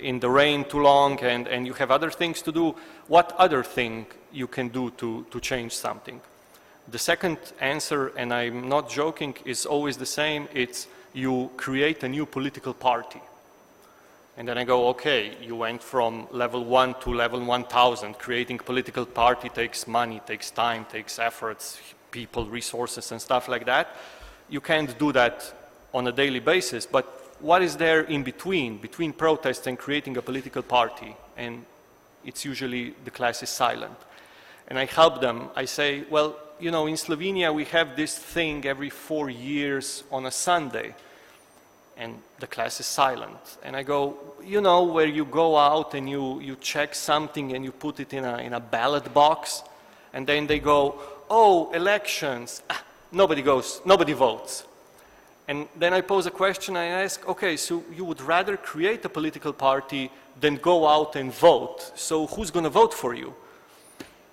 in the rain too long, and you have other things to do. What other thing you can do to change something? The second answer, and I'm not joking, is always the same. It's you create a new political party. And then I go, okay, you went from level 1 to level 1000. Creating a political party takes money, takes time, takes efforts, people, resources, and stuff like that. You can't do that on a daily basis, but what is there in between protests and creating a political party? And it's usually the class is silent. And I help them. I say, well, in Slovenia we have this thing every 4 years on a Sunday, and the class is silent. And I go, where you go out and you check something and you put it in a ballot box, and then they go, oh, elections, nobody votes. And then I pose a question, I ask, okay, so you would rather create a political party than go out and vote, so who's going to vote for you?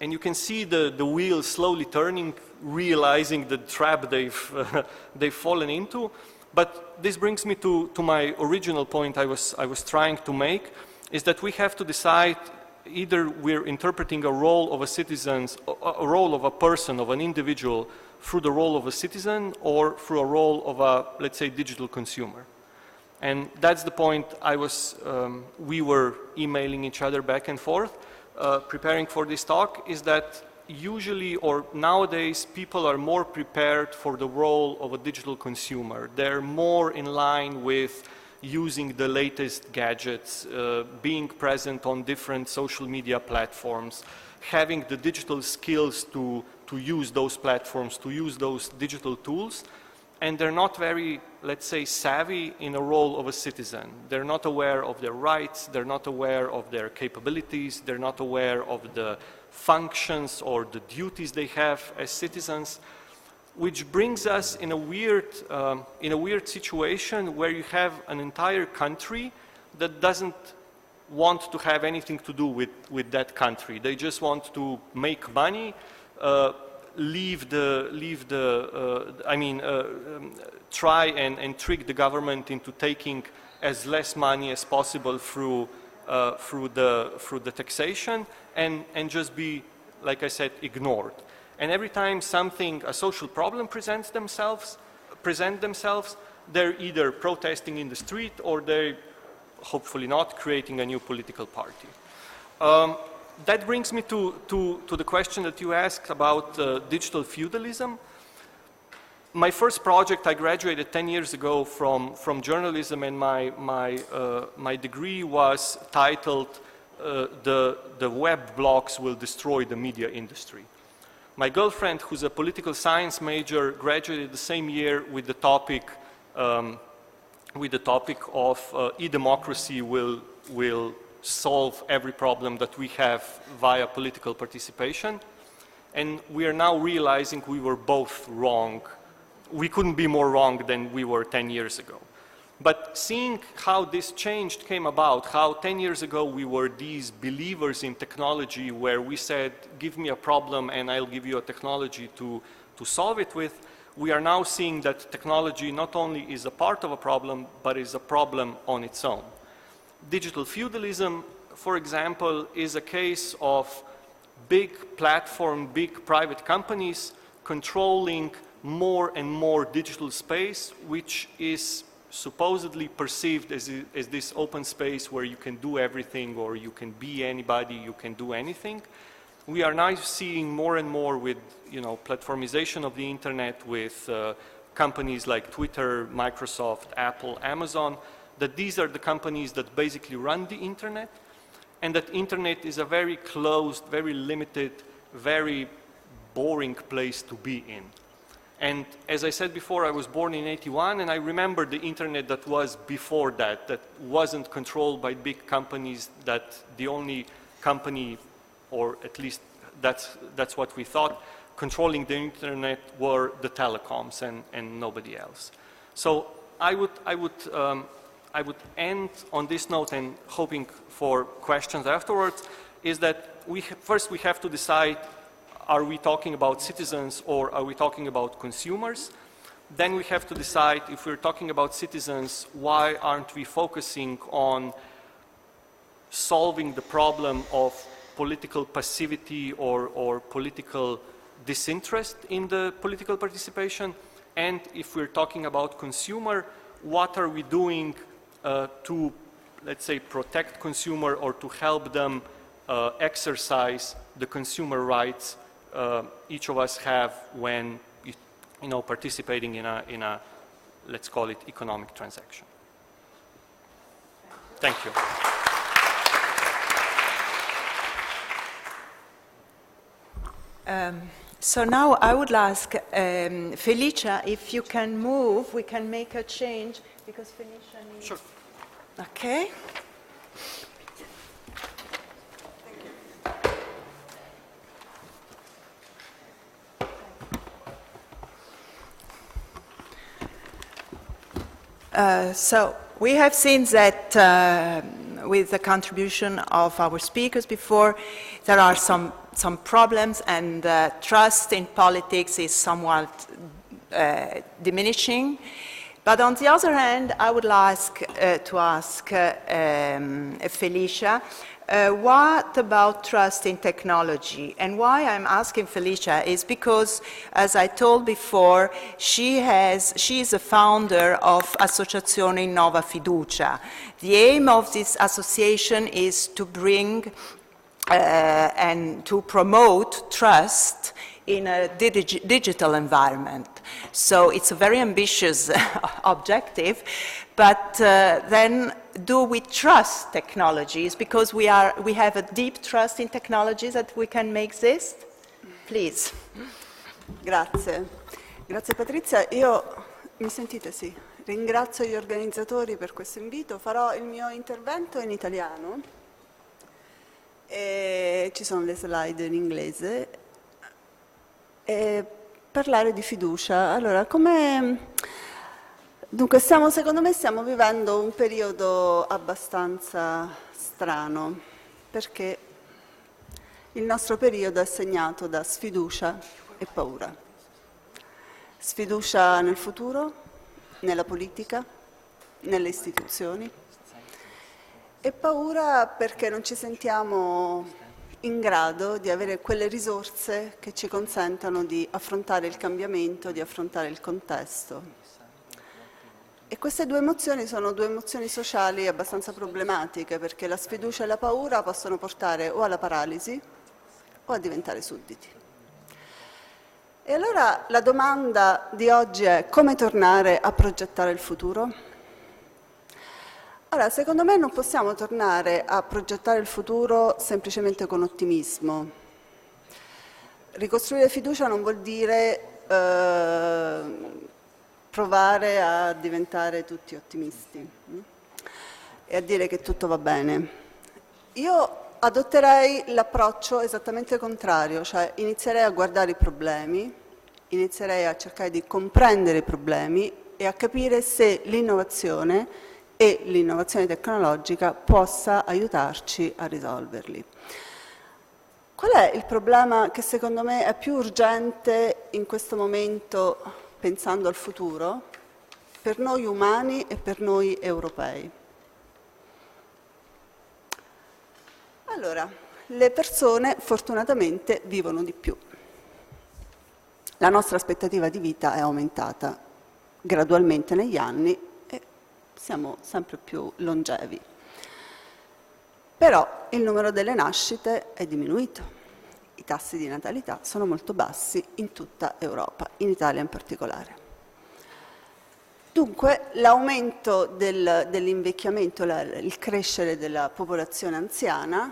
And you can see the wheel slowly turning, realizing the trap they've fallen into. But this brings me to my original point I was trying to make, is that we have to decide either we're interpreting a role of a citizen, a role of a person, of an individual, through the role of a citizen or through a role of a, let's say, digital consumer. And that's the point we were emailing each other back and forth, preparing for this talk, is that usually, or nowadays, people are more prepared for the role of a digital consumer. They're more in line with using the latest gadgets, being present on different social media platforms, having the digital skills to use those platforms, to use those digital tools, and they're not very, let's say, savvy in a role of a citizen. They're not aware of their rights, they're not aware of their capabilities, they're not aware of the functions or the duties they have as citizens, which brings us in a weird situation where you have an entire country that doesn't want to have anything to do with that country. They just want to make money, try and trick the government into taking as less money as possible through the taxation, and just be, like I said, ignored. And every time a social problem presents themselves, they're either protesting in the street or they're, hopefully not, creating a new political party. That brings me to the question that you asked about digital feudalism. My first project, I graduated 10 years ago from journalism, and my degree was titled The Web Blogs Will Destroy the Media Industry. My girlfriend, who's a political science major, graduated the same year with the topic of e-democracy will solve every problem that we have via political participation. And we are now realizing we were both wrong. We couldn't be more wrong than we were 10 years ago. But seeing how this change came about, how 10 years ago we were these believers in technology where we said, give me a problem and I'll give you a technology to solve it with, we are now seeing that technology not only is a part of a problem, but is a problem on its own. Digital feudalism, for example, is a case of big platform, big private companies controlling more and more digital space, which is supposedly perceived as this open space where you can do everything, or you can be anybody, you can do anything. We are now seeing more and more with, platformization of the internet, with companies like Twitter, Microsoft, Apple, Amazon, that these are the companies that basically run the internet, and that internet is a very closed, very limited, very boring place to be in. And as I said before, I was born in '81, and I remember the internet that was before that wasn't controlled by big companies, that the only company, or at least that's what we thought, controlling the internet were the telecoms and nobody else. So I would end on this note, and hoping for questions afterwards, is that first we have to decide, are we talking about citizens or are we talking about consumers? Then we have to decide, if we're talking about citizens, why aren't we focusing on solving the problem of political passivity or political disinterest in the political participation? And if we're talking about consumer, what are we doing to, let's say, protect consumer or to help them exercise the consumer rights each of us have when, participating in a, let's call it, economic transaction. Thank you. So now I would ask Felicia, if you can move, we can make a change, because Felicia needs... Sure. Okay. So we have seen that with the contribution of our speakers before, there are some problems, and trust in politics is somewhat diminishing. But on the other hand, I would like to ask Felicia, What about trust in technology? And why I'm asking Felicia is because, as I told before, she is a founder of Associazione Innova Fiducia. The aim of this association is to bring and to promote trust in a digital environment. So it's a very ambitious objective, but then do we trust technologies? Because we have a deep trust in technologies that we can make this? Please. Grazie. Grazie Patrizia. Mi sentite? Sì. Ringrazio gli organizzatori per questo invito. Farò il mio intervento in italiano. E ci sono le slide in inglese. E parlare di fiducia. Allora, Dunque, secondo me stiamo vivendo un periodo abbastanza strano, perché il nostro periodo è segnato da sfiducia e paura. Sfiducia nel futuro, nella politica, nelle istituzioni, e paura perché non ci sentiamo in grado di avere quelle risorse che ci consentano di affrontare il cambiamento, di affrontare il contesto. E queste due emozioni sono due emozioni sociali abbastanza problematiche, perché la sfiducia e la paura possono portare o alla paralisi o a diventare sudditi. E allora la domanda di oggi è: come tornare a progettare il futuro? Allora, secondo me non possiamo tornare a progettare il futuro semplicemente con ottimismo. Ricostruire fiducia non vuol dire provare a diventare tutti ottimisti e a dire che tutto va bene. Io adotterei l'approccio esattamente contrario, cioè inizierei a guardare i problemi, inizierei a cercare di comprendere i problemi e a capire se l'innovazione e l'innovazione tecnologica possa aiutarci a risolverli. Qual è il problema che secondo me è più urgente in questo momento, pensando al futuro, per noi umani e per noi europei? Allora, le persone fortunatamente vivono di più. La nostra aspettativa di vita è aumentata gradualmente negli anni e siamo sempre più longevi. Però il numero delle nascite è diminuito. I tassi di natalità sono molto bassi in tutta Europa, in Italia in particolare. Dunque l'aumento dell'invecchiamento, il crescere della popolazione anziana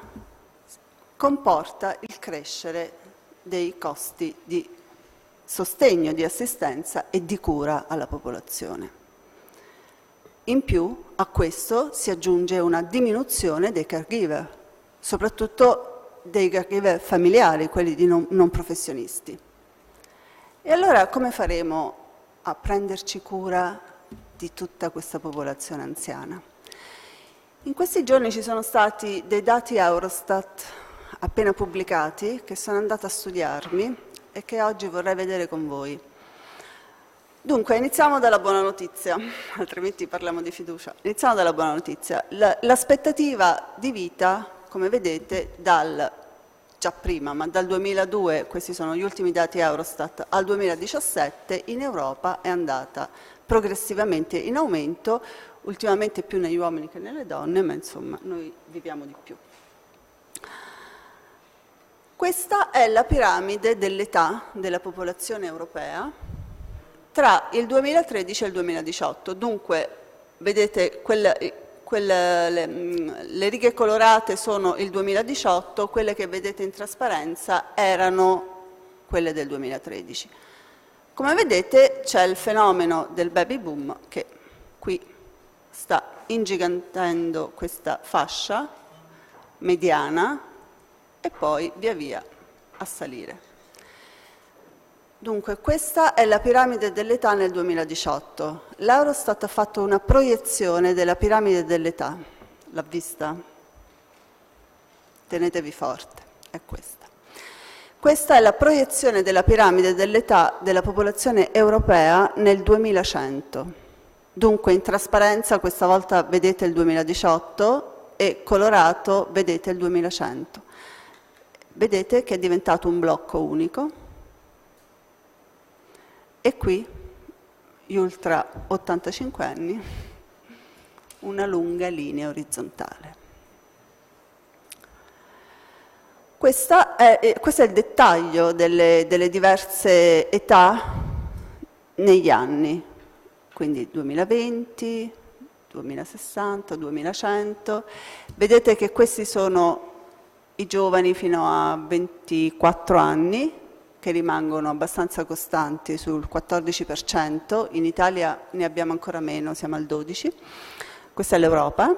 comporta il crescere dei costi di sostegno, di assistenza e di cura alla popolazione. In più a questo si aggiunge una diminuzione dei caregiver, soprattutto dei caregiver familiari, quelli di non professionisti. E allora come faremo a prenderci cura di tutta questa popolazione anziana? In questi giorni ci sono stati dei dati Eurostat appena pubblicati che sono andata a studiarmi e che oggi vorrei vedere con voi. Dunque, iniziamo dalla buona notizia, altrimenti parliamo di fiducia. Iniziamo dalla buona notizia. L'aspettativa di vita, come vedete, già prima, ma dal 2002, questi sono gli ultimi dati Eurostat, al 2017 in Europa è andata progressivamente in aumento, ultimamente più negli uomini che nelle donne, ma insomma noi viviamo di più. Questa è la piramide dell'età della popolazione europea tra il 2013 e il 2018. Dunque, vedete, le righe colorate sono il 2018, quelle che vedete in trasparenza erano quelle del 2013. Come vedete c'è il fenomeno del baby boom che qui sta ingigantendo questa fascia mediana e poi via via a salire. Dunque, questa è la piramide dell'età nel 2018. L'Eurostat ha fatto una proiezione della piramide dell'età. L'ha vista? Tenetevi forte, è questa. Questa è la proiezione della piramide dell'età della popolazione europea nel 2100. Dunque, in trasparenza, questa volta vedete il 2018, e colorato vedete il 2100. Vedete che è diventato un blocco unico e qui gli ultra 85 anni, una lunga linea orizzontale. Questo è il dettaglio delle diverse età negli anni, quindi 2020, 2060, 2100. Vedete che questi sono i giovani fino a 24 anni, che rimangono abbastanza costanti sul 14%, in Italia ne abbiamo ancora meno, siamo al 12%. Questa è l'Europa,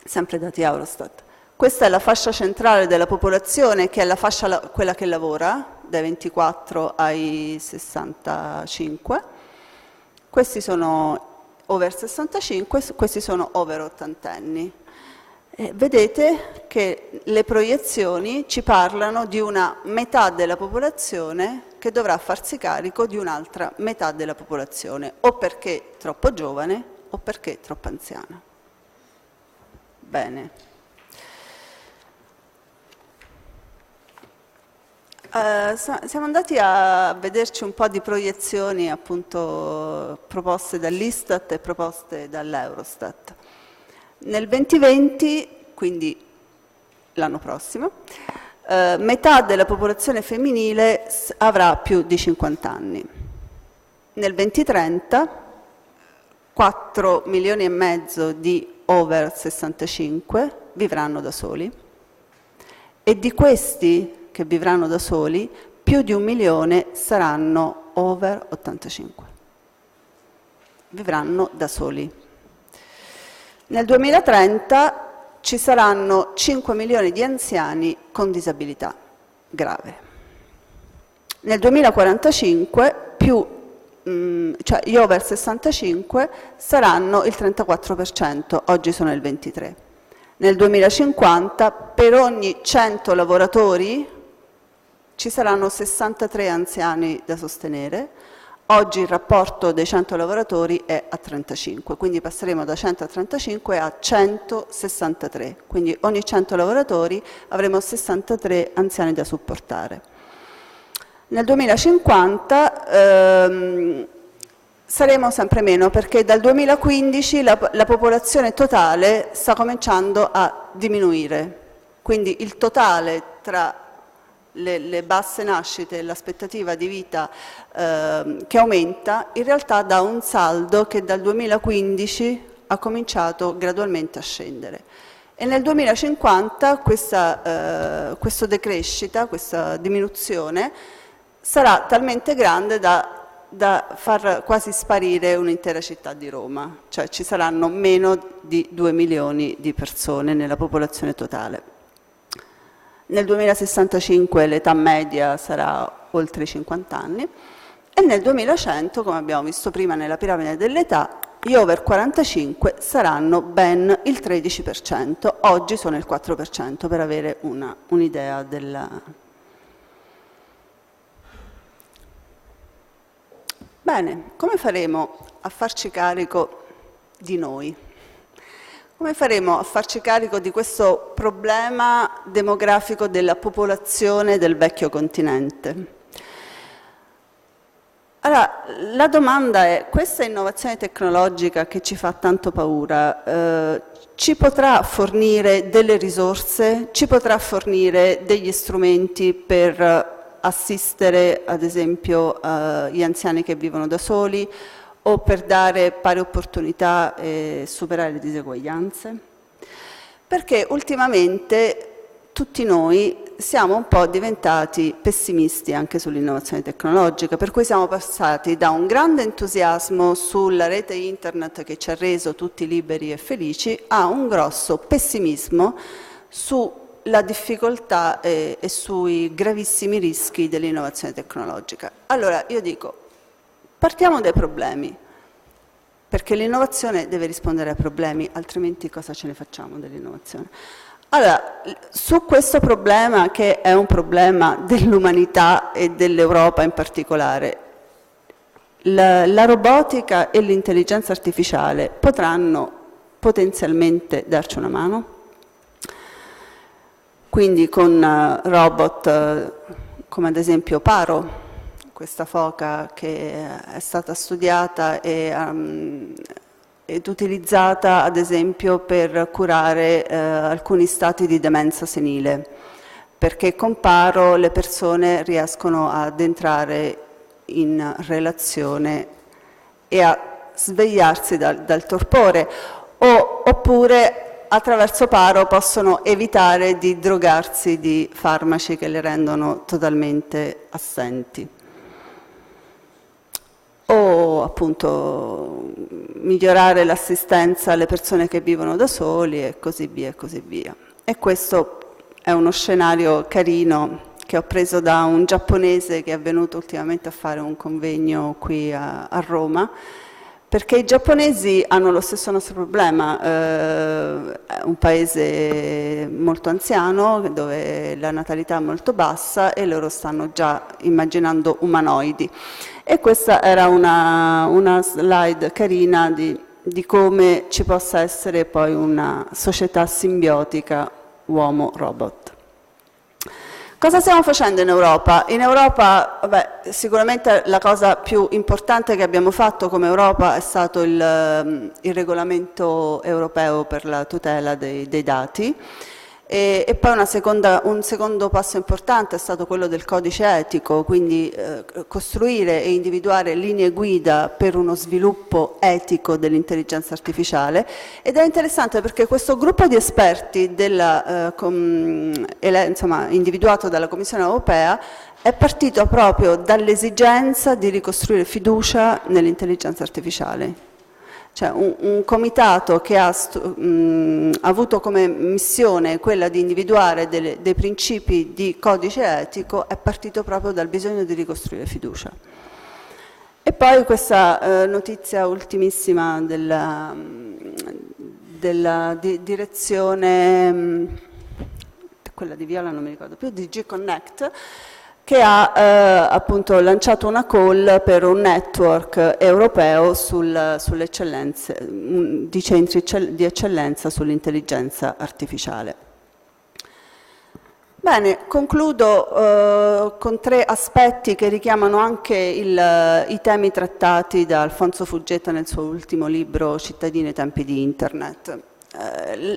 sempre dati Eurostat. Questa è la fascia centrale della popolazione, che è la fascia quella che lavora, dai 24 ai 65. Questi sono over 65, questi sono over ottantenni. Vedete che le proiezioni ci parlano di una metà della popolazione che dovrà farsi carico di un'altra metà della popolazione, o perché troppo giovane o perché troppo anziana. Bene. Siamo andati a vederci un po' di proiezioni appunto proposte dall'Istat e proposte dall'Eurostat. Nel 2020, quindi l'anno prossimo, metà della popolazione femminile avrà più di 50 anni. Nel 2030 4 milioni e mezzo di over 65 vivranno da soli e di questi che vivranno da soli, più di 1 milione saranno over 85. Vivranno da soli. Nel 2030 ci saranno 5 milioni di anziani con disabilità grave. Nel 2045 cioè gli over 65 saranno il 34%, oggi sono il 23%. Nel 2050 per ogni 100 lavoratori ci saranno 63 anziani da sostenere, oggi il rapporto dei 100 lavoratori è a 35, quindi passeremo da 100 a 35 a 163, quindi ogni 100 lavoratori avremo 63 anziani da supportare. Nel 2050 saremo sempre meno perché dal 2015 la popolazione totale sta cominciando a diminuire, quindi il totale tra le basse nascite e l'aspettativa di vita che aumenta, in realtà dà un saldo che dal 2015 ha cominciato gradualmente a scendere. E nel 2050 questa decrescita, questa diminuzione, sarà talmente grande da far quasi sparire un'intera città di Roma, cioè ci saranno meno di 2 milioni di persone nella popolazione totale. Nel 2065 l'età media sarà oltre i 50 anni e nel 2100, come abbiamo visto prima nella piramide dell'età, gli over 45 saranno ben il 13%, oggi sono il 4% per avere un'idea della... Bene, come faremo a farci carico di noi? Come faremo a farci carico di questo problema demografico della popolazione del vecchio continente? Allora, la domanda è, questa innovazione tecnologica che ci fa tanto paura, ci potrà fornire delle risorse, ci potrà fornire degli strumenti per assistere, ad esempio, gli anziani che vivono da soli, o per dare pari opportunità e superare le diseguaglianze? Perché ultimamente tutti noi siamo un po' diventati pessimisti anche sull'innovazione tecnologica, per cui siamo passati da un grande entusiasmo sulla rete internet che ci ha reso tutti liberi e felici a un grosso pessimismo sulla difficoltà e sui gravissimi rischi dell'innovazione tecnologica. Allora io dico, partiamo dai problemi, perché l'innovazione deve rispondere ai problemi, altrimenti cosa ce ne facciamo dell'innovazione? Allora, su questo problema, che è un problema dell'umanità e dell'Europa in particolare, la robotica e l'intelligenza artificiale potranno potenzialmente darci una mano? quindi con robot come ad esempio Paro, questa foca che è stata studiata ed utilizzata ad esempio per curare alcuni stati di demenza senile, perché con Paro le persone riescono ad entrare in relazione e a svegliarsi dal torpore, oppure attraverso Paro possono evitare di drogarsi di farmaci che le rendono totalmente assenti. O appunto migliorare l'assistenza alle persone che vivono da soli e così via e così via. E questo è uno scenario carino che ho preso da un giapponese che è venuto ultimamente a fare un convegno qui a Roma, perché i giapponesi hanno lo stesso nostro problema, è un paese molto anziano dove la natalità è molto bassa e loro stanno già immaginando umanoidi. E questa era una slide carina di come ci possa essere poi una società simbiotica uomo-robot. Cosa stiamo facendo in Europa? In Europa, sicuramente la cosa più importante che abbiamo fatto come Europa è stato il regolamento europeo per la tutela dei dati. E poi un secondo passo importante è stato quello del codice etico, quindi costruire e individuare linee guida per uno sviluppo etico dell'intelligenza artificiale. Ed è interessante perché questo gruppo di esperti individuato dalla Commissione europea è partito proprio dall'esigenza di ricostruire fiducia nell'intelligenza artificiale. Cioè un comitato che ha avuto come missione quella di individuare dei principi di codice etico è partito proprio dal bisogno di ricostruire fiducia. E poi questa notizia ultimissima della direzione, quella di Viola non mi ricordo più, di G-Connect, che ha appunto lanciato una call per un network europeo sulle eccellenze, di centri di eccellenza sull'intelligenza artificiale. Bene, concludo con 3 aspetti che richiamano anche i temi trattati da Alfonso Fuggetta nel suo ultimo libro Cittadini ai tempi di Internet.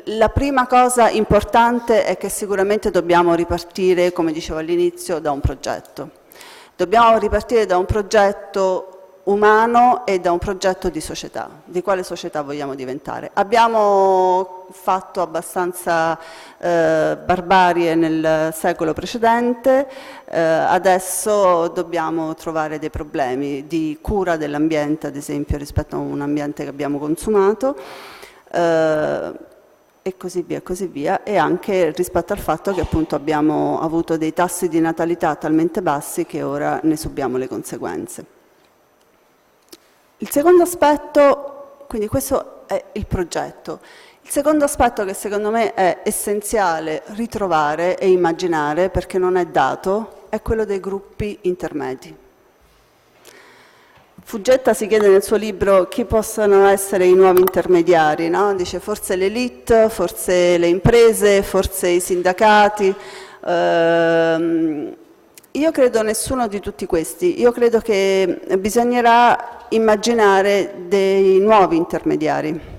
La prima cosa importante è che sicuramente dobbiamo ripartire, come dicevo all'inizio, da un progetto. Dobbiamo ripartire da un progetto umano e da un progetto di società. Di quale società vogliamo diventare? Abbiamo fatto abbastanza barbarie nel secolo precedente, adesso dobbiamo trovare dei problemi di cura dell'ambiente, ad esempio, rispetto a un ambiente che abbiamo consumato. E così via, e anche rispetto al fatto che appunto abbiamo avuto dei tassi di natalità talmente bassi che ora ne subiamo le conseguenze. Il secondo aspetto, quindi questo è il progetto. Il secondo aspetto che secondo me è essenziale ritrovare e immaginare, perché non è dato, è quello dei gruppi intermedi. Fuggetta si chiede nel suo libro chi possano essere i nuovi intermediari, no? Dice forse l'elite, forse le imprese, forse i sindacati. Io credo nessuno di tutti questi, io credo che bisognerà immaginare dei nuovi intermediari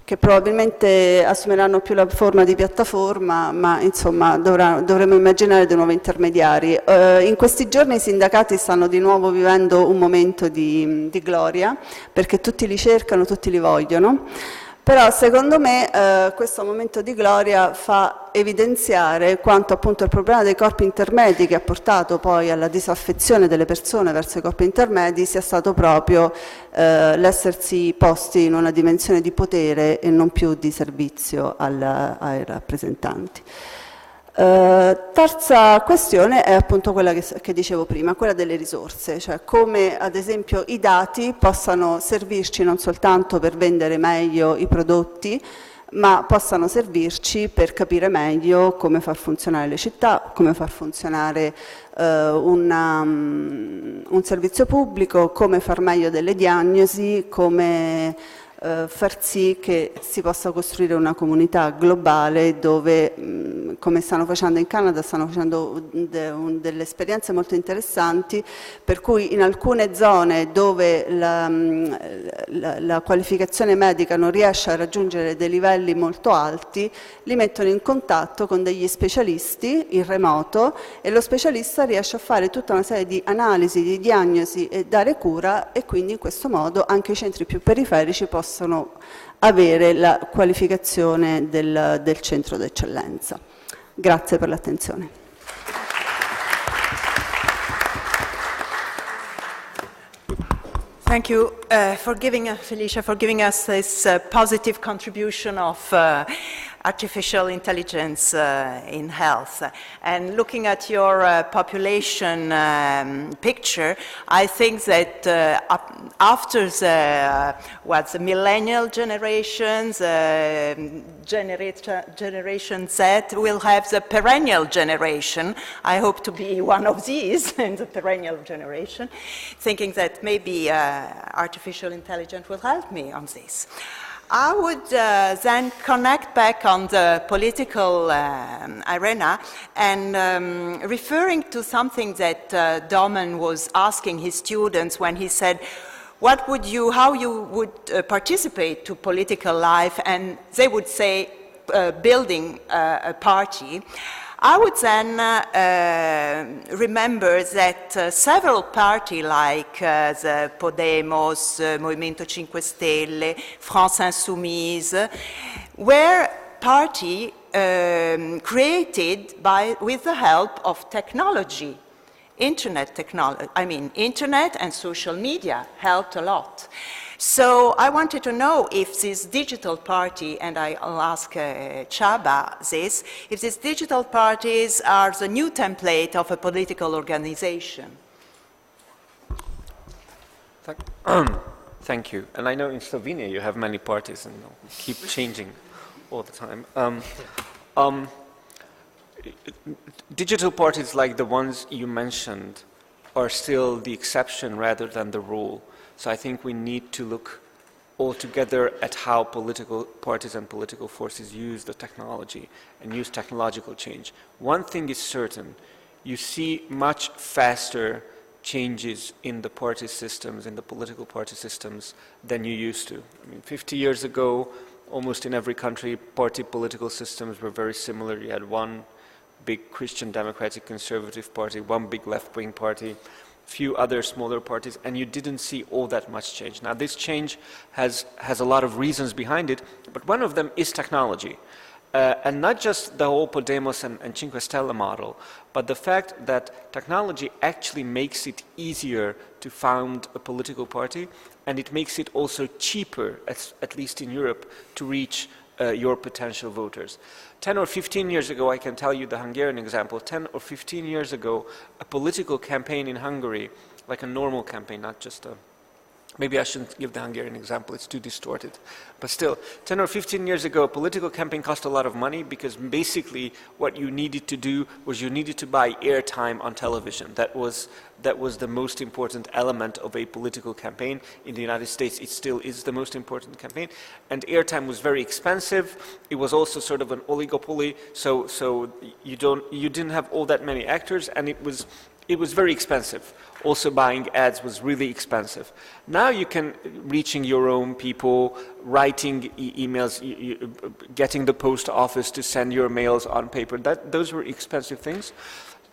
che probabilmente assumeranno più la forma di piattaforma, ma insomma dovremo immaginare dei nuovi intermediari. In questi giorni i sindacati stanno di nuovo vivendo un momento di gloria, perché tutti li cercano, tutti li vogliono, però secondo me questo momento di gloria fa evidenziare quanto appunto il problema dei corpi intermedi, che ha portato poi alla disaffezione delle persone verso i corpi intermedi, sia stato proprio l'essersi posti in una dimensione di potere e non più di servizio ai rappresentanti. Terza questione è appunto quella che dicevo prima, quella delle risorse, cioè come ad esempio i dati possano servirci non soltanto per vendere meglio i prodotti, ma possano servirci per capire meglio come far funzionare le città, come far funzionare un servizio pubblico, come far meglio delle diagnosi, come far sì che si possa costruire una comunità globale dove, come stanno facendo in Canada, stanno facendo delle esperienze molto interessanti, per cui in alcune zone dove la qualificazione medica non riesce a raggiungere dei livelli molto alti, li mettono in contatto con degli specialisti in remoto e lo specialista riesce a fare tutta una serie di analisi, di diagnosi e dare cura, e quindi in questo modo anche i centri più periferici possono avere la qualificazione del centro d'eccellenza. Grazie per l'attenzione. Thank you, Felicia, for giving us this positive contribution of artificial intelligence in health. And looking at your population picture, I think that after the millennial generations, Generation Z will have the perennial generation. I hope to be one of these in the perennial generation, thinking that maybe artificial intelligence will help me on this. I would then connect back on the political arena and referring to something that Domen was asking his students when he said, how you would participate to political life, and they would say building a party. I would then remember that several parties like the Podemos, Movimento 5 Stelle, France Insoumise, were parties created with the help of technology. Internet and social media helped a lot. So I wanted to know if this digital party, and I'll ask Csaba this, if these digital parties are the new template of a political organization. Thank you. And I know in Slovenia you have many parties and keep changing all the time. Digital parties like the ones you mentioned are still the exception rather than the rule. So I think we need to look altogether at how political parties and political forces use the technology and use technological change. One thing is certain, you see much faster changes in the party systems, in the political party systems, than you used to. I mean, 50 years ago, almost in every country, party political systems were very similar. You had one big Christian Democratic Conservative Party, one big left-wing party, few other smaller parties, and you didn't see all that much change. Now, this change has a lot of reasons behind it, but one of them is technology. And not just the whole Podemos and 5 Stelle model, but the fact that technology actually makes it easier to found a political party, and it makes it also cheaper, at least in Europe, to reach your potential voters. 10 or 15 years ago, I can tell you the Hungarian example, 10 or 15 years ago, a political campaign in Hungary, like a normal campaign, not just a, maybe I shouldn't give the Hungarian example, it's too distorted, but still, 10 or 15 years ago, a political campaign cost a lot of money because basically what you needed to do was you needed to buy airtime on television. That was the most important element of a political campaign. In the United States, it still is the most important campaign. And airtime was very expensive. It was also sort of an oligopoly, so you didn't have all that many actors, and it was very expensive. Also buying ads was really expensive. Now you can, reaching your own people, writing emails, getting the post office to send your mails on paper, those were expensive things.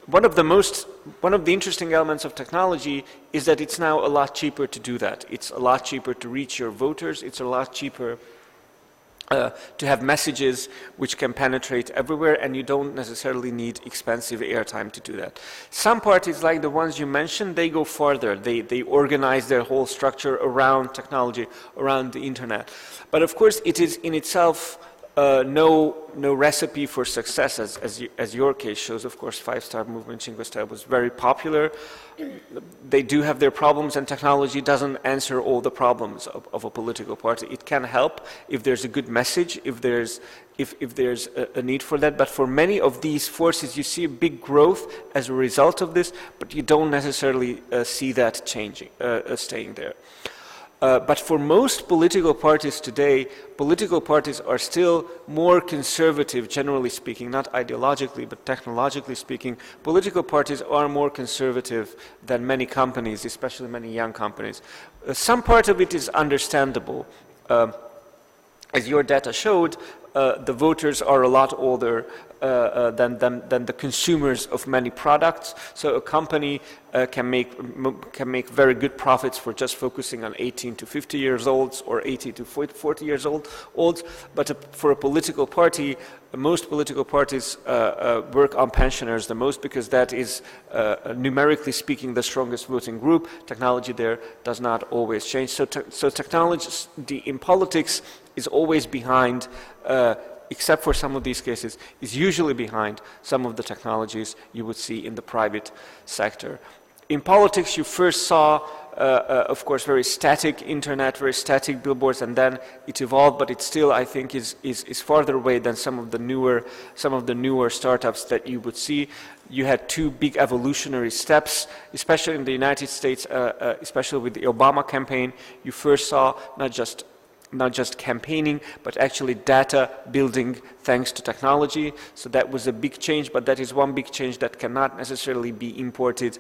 One of the interesting elements of technology is that it's now a lot cheaper to do that. It's a lot cheaper to reach your voters. It's a lot cheaper to have messages which can penetrate everywhere, and you don't necessarily need expensive airtime to do that. Some parties, like the ones you mentioned, they go farther. They organize their whole structure around technology, around the internet. But of course, it is in itself no recipe for success, as your case shows. Of course, Five-Star Movement, 5 Stelle was very popular. They do have their problems, and technology doesn't answer all the problems of a political party. It can help if there's a good message, if there's a need for that. But for many of these forces, you see a big growth as a result of this, but you don't necessarily see that changing, staying there. But for most political parties today, political parties are still more conservative, generally speaking, not ideologically, but technologically speaking. Political parties are more conservative than many companies, especially many young companies. Some part of it is understandable. As your data showed, the voters are a lot older than the consumers of many products. So a company can make very good profits for just focusing on 18 to 50 years olds or 80 to 40 years olds. But for a political party, most political parties work on pensioners the most, because that is, numerically speaking, the strongest voting group. Technology there does not always change. So technology in politics is always behind, except for some of these cases, is usually behind some of the technologies you would see in the private sector. In politics, you first saw, of course, very static internet, very static billboards, and then it evolved, but it still, I think, is farther away than some of the newer startups that you would see. You had two big evolutionary steps, especially in the United States, especially with the Obama campaign. You first saw not just campaigning, but actually data building thanks to technology. So that was a big change, but that is one big change that cannot necessarily be imported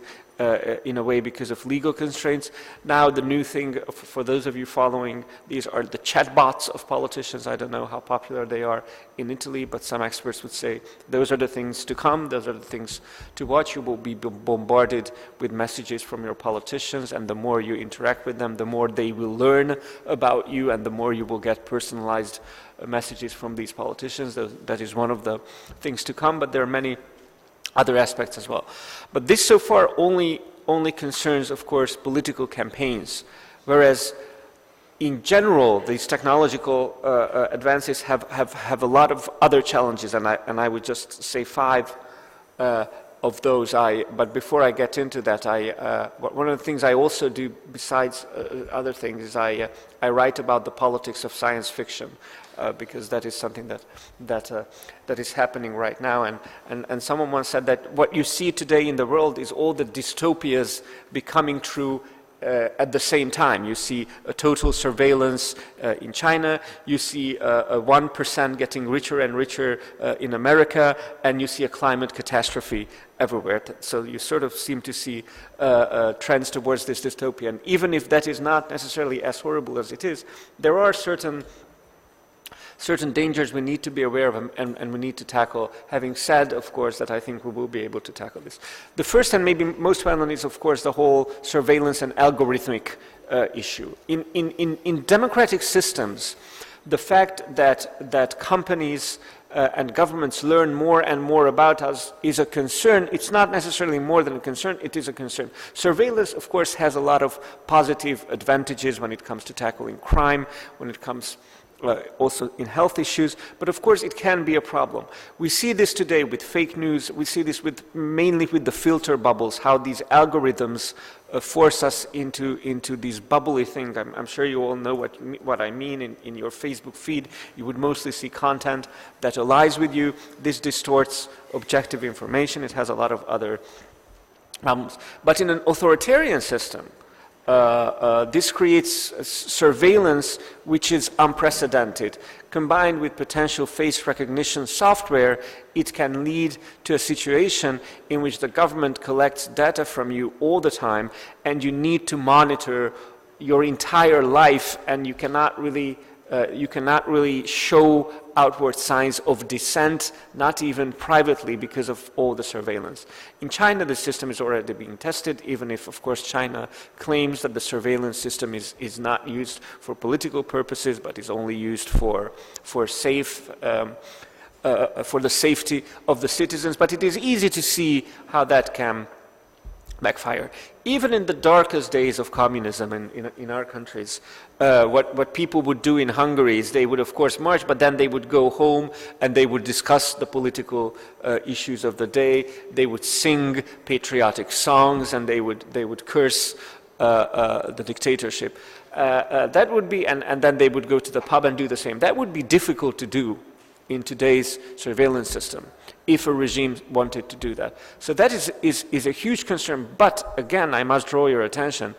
in a way because of legal constraints. Now the new thing, for those of you following, these are the chatbots of politicians. I don't know how popular they are in Italy, but some experts would say those are the things to come, those are the things to watch. You will be bombarded with messages from your politicians, and the more you interact with them, the more they will learn about you, and the more you will get personalized messages from these politicians. That is one of the things to come, but there are many other aspects as well. But this so far only concerns, of course, political campaigns, whereas in general, these technological advances have a lot of other challenges, and I would just say 5 of those. But before I get into that, one of the things I also do, besides other things, is I write about the politics of science fiction, because that is something that is happening right now. And someone once said that what you see today in the world is all the dystopias becoming true at the same time. You see a total surveillance in China, you see a 1% getting richer and richer in America, and you see a climate catastrophe everywhere. So you sort of seem to see trends towards this dystopia. And even if that is not necessarily as horrible as it is, there are certain dangers we need to be aware of and we need to tackle. Having said, of course, that I think we will be able to tackle this. The first and maybe most well-known is, of course, the whole surveillance and algorithmic issue. In democratic systems, the fact that companies and governments learn more and more about us is a concern. It's not necessarily more than a concern, it is a concern. Surveillance, of course, has a lot of positive advantages when it comes to tackling crime, when it comes also in health issues, but of course it can be a problem. We see this today with fake news, we see this mainly with the filter bubbles, how these algorithms force us into these bubbly things. I'm sure you all know what I mean. In your Facebook feed, you would mostly see content that aligns with you. This distorts objective information. It has a lot of other problems. But in an authoritarian system, this creates surveillance which is unprecedented. Combined with potential face recognition software, it can lead to a situation in which the government collects data from you all the time, and you need to monitor your entire life, and you cannot really show outward signs of dissent, not even privately, because of all the surveillance. In China, the system is already being tested, even if, of course, China claims that the surveillance system is not used for political purposes, but is only used for the safety of the citizens. But it is easy to see how that can backfire. Even in the darkest days of communism in our countries, what people would do in Hungary is they would, of course, march, but then they would go home and they would discuss the political issues of the day. They would sing patriotic songs, and they would curse the dictatorship. That would be, and then they would go to the pub and do the same. That would be difficult to do in today's surveillance system, if a regime wanted to do that. So that is a huge concern. But again, I must draw your attention.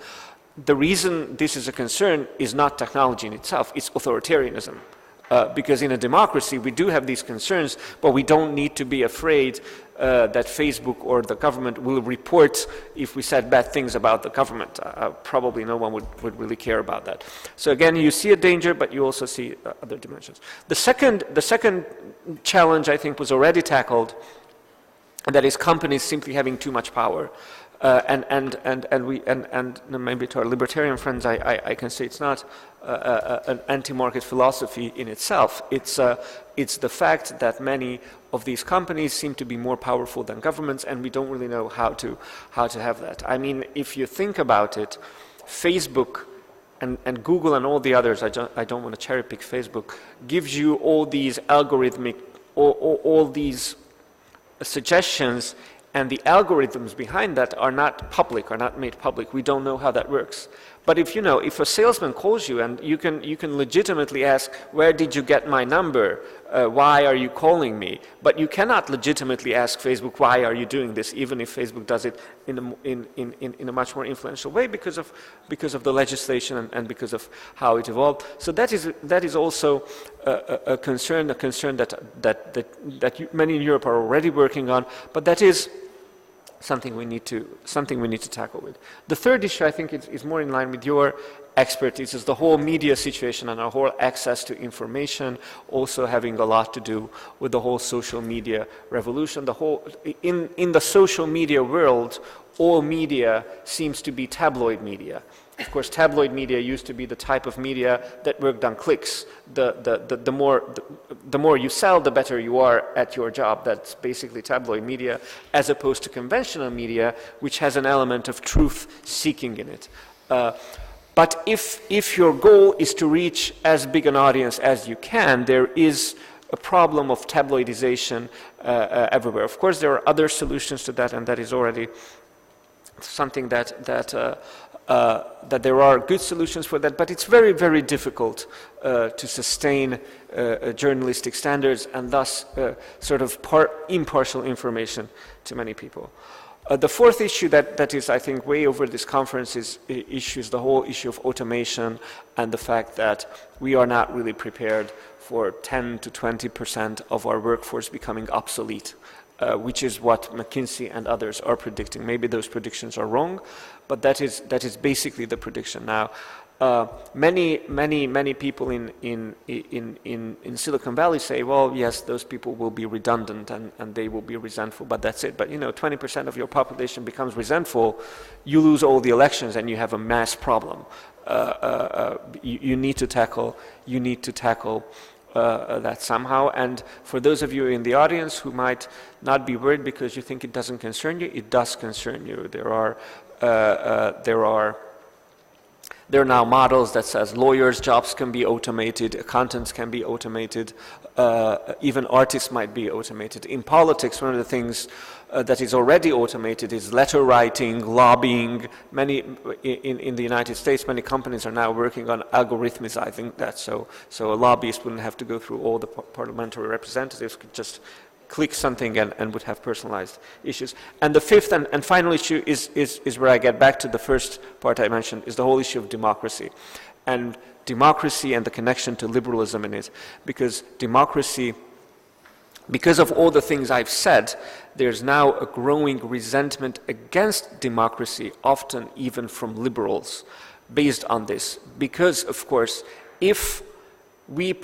the reason this is a concern is not technology in itself, it's authoritarianism. Because in a democracy, we do have these concerns, but we don't need to be afraid that Facebook or the government will report if we said bad things about the government. Probably no one would really care about that. So again, you see a danger, but you also see other dimensions. The second challenge, I think, was already tackled, and that is companies simply having too much power. And maybe to our libertarian friends, I can say it's not an anti-market philosophy in itself. It's the fact that many of these companies seem to be more powerful than governments, and we don't really know how to have that. I mean, if you think about it, Facebook and Google and all the others, I don't want to cherry pick Facebook, gives you all these algorithmic, all these suggestions, and the algorithms behind that are not public, are not made public. We don't know how that works. But if a salesman calls you and you can legitimately ask, where did you get my number? Why are you calling me? But you cannot legitimately ask Facebook, why are you doing this? Even if Facebook does it in a much more influential way because of the legislation and because of how it evolved. So that is also a concern that many in Europe are already working on. But that is something we need to tackle with. The third issue, I think, is more in line with your expertise, is the whole media situation and our whole access to information, also having a lot to do with the whole social media revolution. In the social media world, all media seems to be tabloid media. Of course, tabloid media used to be the type of media that worked on clicks. The more you sell, the better you are at your job. That's basically tabloid media, as opposed to conventional media, which has an element of truth-seeking in it. But if your goal is to reach as big an audience as you can, there is a problem of tabloidization everywhere. Of course, there are other solutions to that, and that is already something that there are good solutions for that, but it's very, very difficult to sustain journalistic standards and thus sort of impartial information to many people. The fourth issue that is, I think, way over this conference is the whole issue of automation and the fact that we are not really prepared for 10 to 20% of our workforce becoming obsolete. Which is what McKinsey and others are predicting. Maybe those predictions are wrong, but that is basically the prediction. Now, many people in Silicon Valley say, well, yes, those people will be redundant and they will be resentful, but that's it. But 20% of your population becomes resentful, you lose all the elections and you have a mass problem. You need to tackle that somehow. And for those of you in the audience who might not be worried because you think it doesn't concern you, it does concern you. There are now models that says lawyers' jobs can be automated, accountants can be automated, even artists might be automated. In politics, one of the things that is already automated is letter writing, lobbying. In the United States, many companies are now working on algorithmizing that, so a lobbyist wouldn't have to go through all the parliamentary representatives, could just click something and would have personalized issues. And the fifth and final issue is where I get back to the first part I mentioned, is the whole issue of democracy. And democracy and the connection to liberalism in it. Because democracy, because of all the things I've said, there's now a growing resentment against democracy, often even from liberals, based on this. Because, of course, if we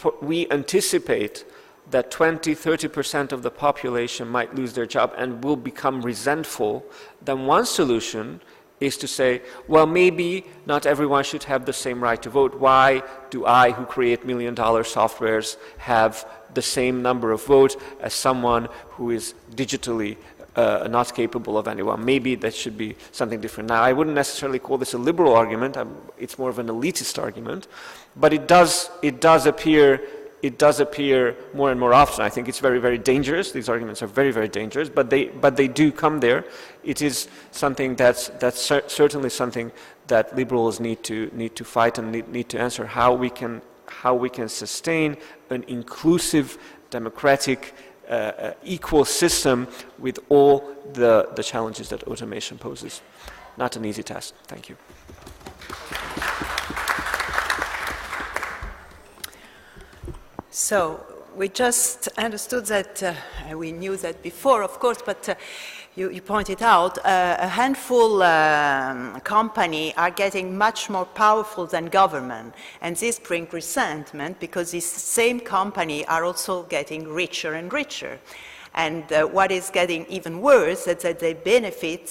anticipate that 20–30% of the population might lose their job and will become resentful, then one solution is to say, well, maybe not everyone should have the same right to vote. Why do I, who create million-dollar softwares, have the same number of votes as someone who is digitally not capable of anyone? Maybe that should be something different. Now, I wouldn't necessarily call this a liberal argument. It's more of an elitist argument, but it does appear more and more often. I think it's very, very dangerous. These arguments are very, very dangerous, but they do come there. It is something that's certainly something that liberals need to fight and need to answer. How we can sustain an inclusive, democratic, equal system with all the challenges that automation poses. Not an easy task. Thank you. So we just understood that, we knew that before, of course, but you pointed out a handful company are getting much more powerful than government, and this brings resentment because these same company are also getting richer and richer. And what is getting even worse is that they benefit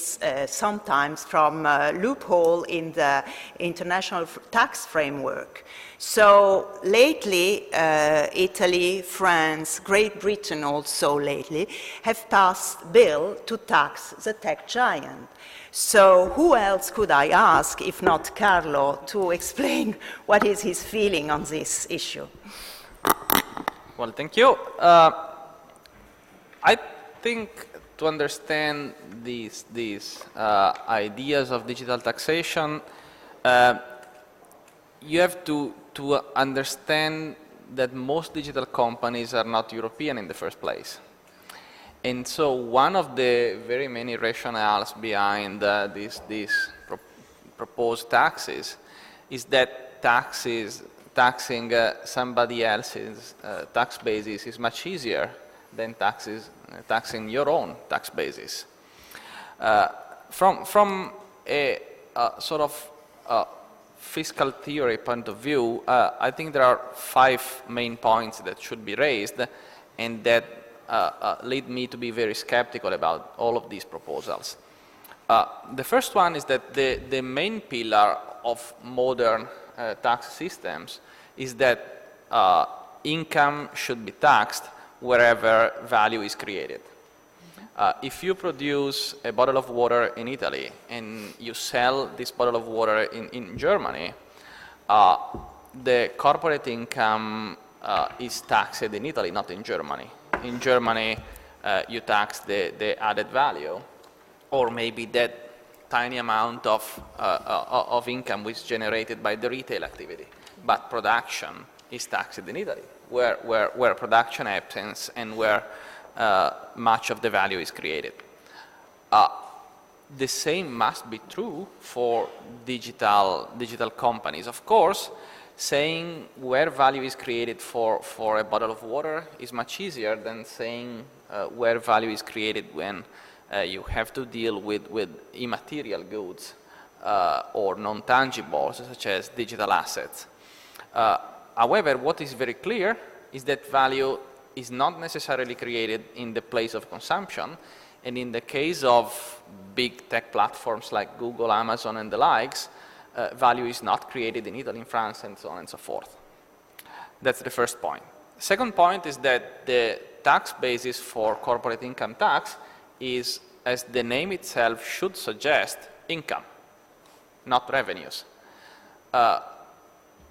sometimes from a loophole in the international tax framework. So lately, Italy, France, Great Britain also lately, have passed bill to tax the tech giant. So who else could I ask, if not Carlo, to explain what is his feeling on this issue? Well, thank you. I think to understand these ideas of digital taxation, you have to understand that most digital companies are not European in the first place. And so one of the very many rationales behind these proposed taxes is that taxing somebody else's tax basis is much easier than taxing your own tax basis. From a sort of fiscal theory point of view, I think there are 5 main points that should be raised and that lead me to be very skeptical about all of these proposals. The first one is that the main pillar of modern tax systems is that income should be taxed wherever value is created. If you produce a bottle of water in Italy and you sell this bottle of water in Germany, the corporate income is taxed in Italy, not in Germany. In Germany, you tax the added value, or maybe that tiny amount of income which is generated by the retail activity. But production is taxed in Italy, where production happens and where much of the value is created. The same must be true for digital companies. Of course, saying where value is created for a bottle of water is much easier than saying where value is created when you have to deal with immaterial goods or non-tangibles, such as digital assets. However, what is very clear is that value is not necessarily created in the place of consumption, and in the case of big tech platforms like Google, Amazon, and the likes, value is not created in Italy, in France, and so on and so forth. That's the first point. Second point is that the tax basis for corporate income tax is, as the name itself should suggest, income, not revenues.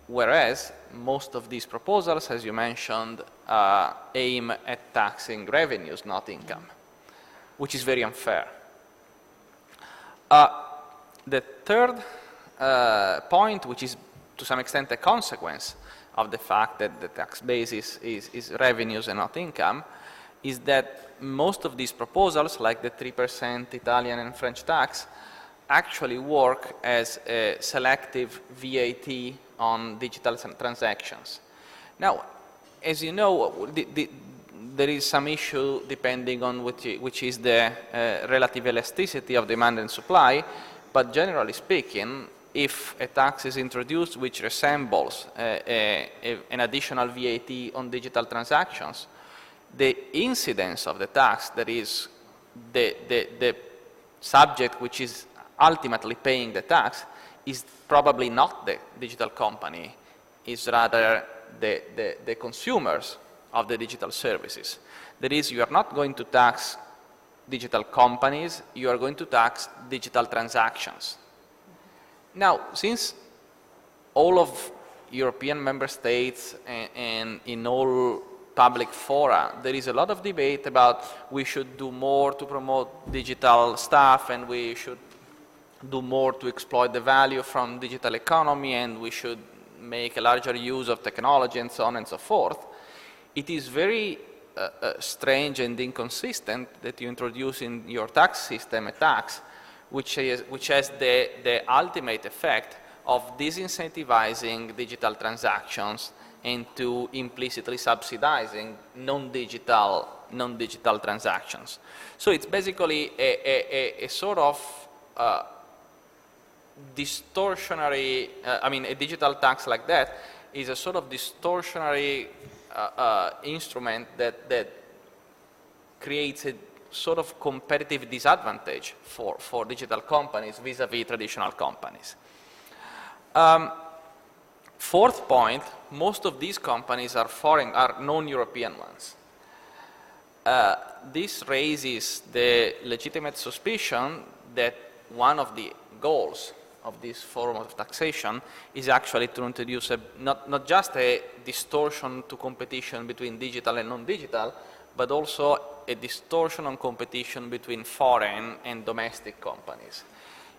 Whereas most of these proposals, as you mentioned, aim at taxing revenues, not income, which is very unfair. The third point, which is to some extent a consequence of the fact that the tax basis is revenues and not income, is that most of these proposals, like the 3% Italian and French tax, actually work as a selective VAT on digital transactions. Now, as you know, there is some issue depending on which is the relative elasticity of demand and supply, but generally speaking, if a tax is introduced which resembles an additional VAT on digital transactions, the incidence of the tax, that is the subject which is ultimately paying the tax, is probably not the digital company, is rather the consumers of the digital services. That is, you are not going to tax digital companies, you are going to tax digital transactions. Now, since all of European member states and in all public fora, there is a lot of debate about we should do more to promote digital stuff and we should do more to exploit the value from digital economy and we should make a larger use of technology and so on and so forth. It is very strange and inconsistent that you introduce in your tax system a tax which has the ultimate effect of disincentivizing digital transactions into implicitly subsidizing non-digital transactions. So it's basically a sort of distortionary, a digital tax like that is a sort of distortionary instrument that creates a sort of competitive disadvantage for digital companies vis-a-vis traditional companies. Fourth point, most of these companies are foreign, are non-European ones. This raises the legitimate suspicion that one of the goals of this form of taxation is actually to introduce not just a distortion to competition between digital and non-digital, but also a distortion on competition between foreign and domestic companies.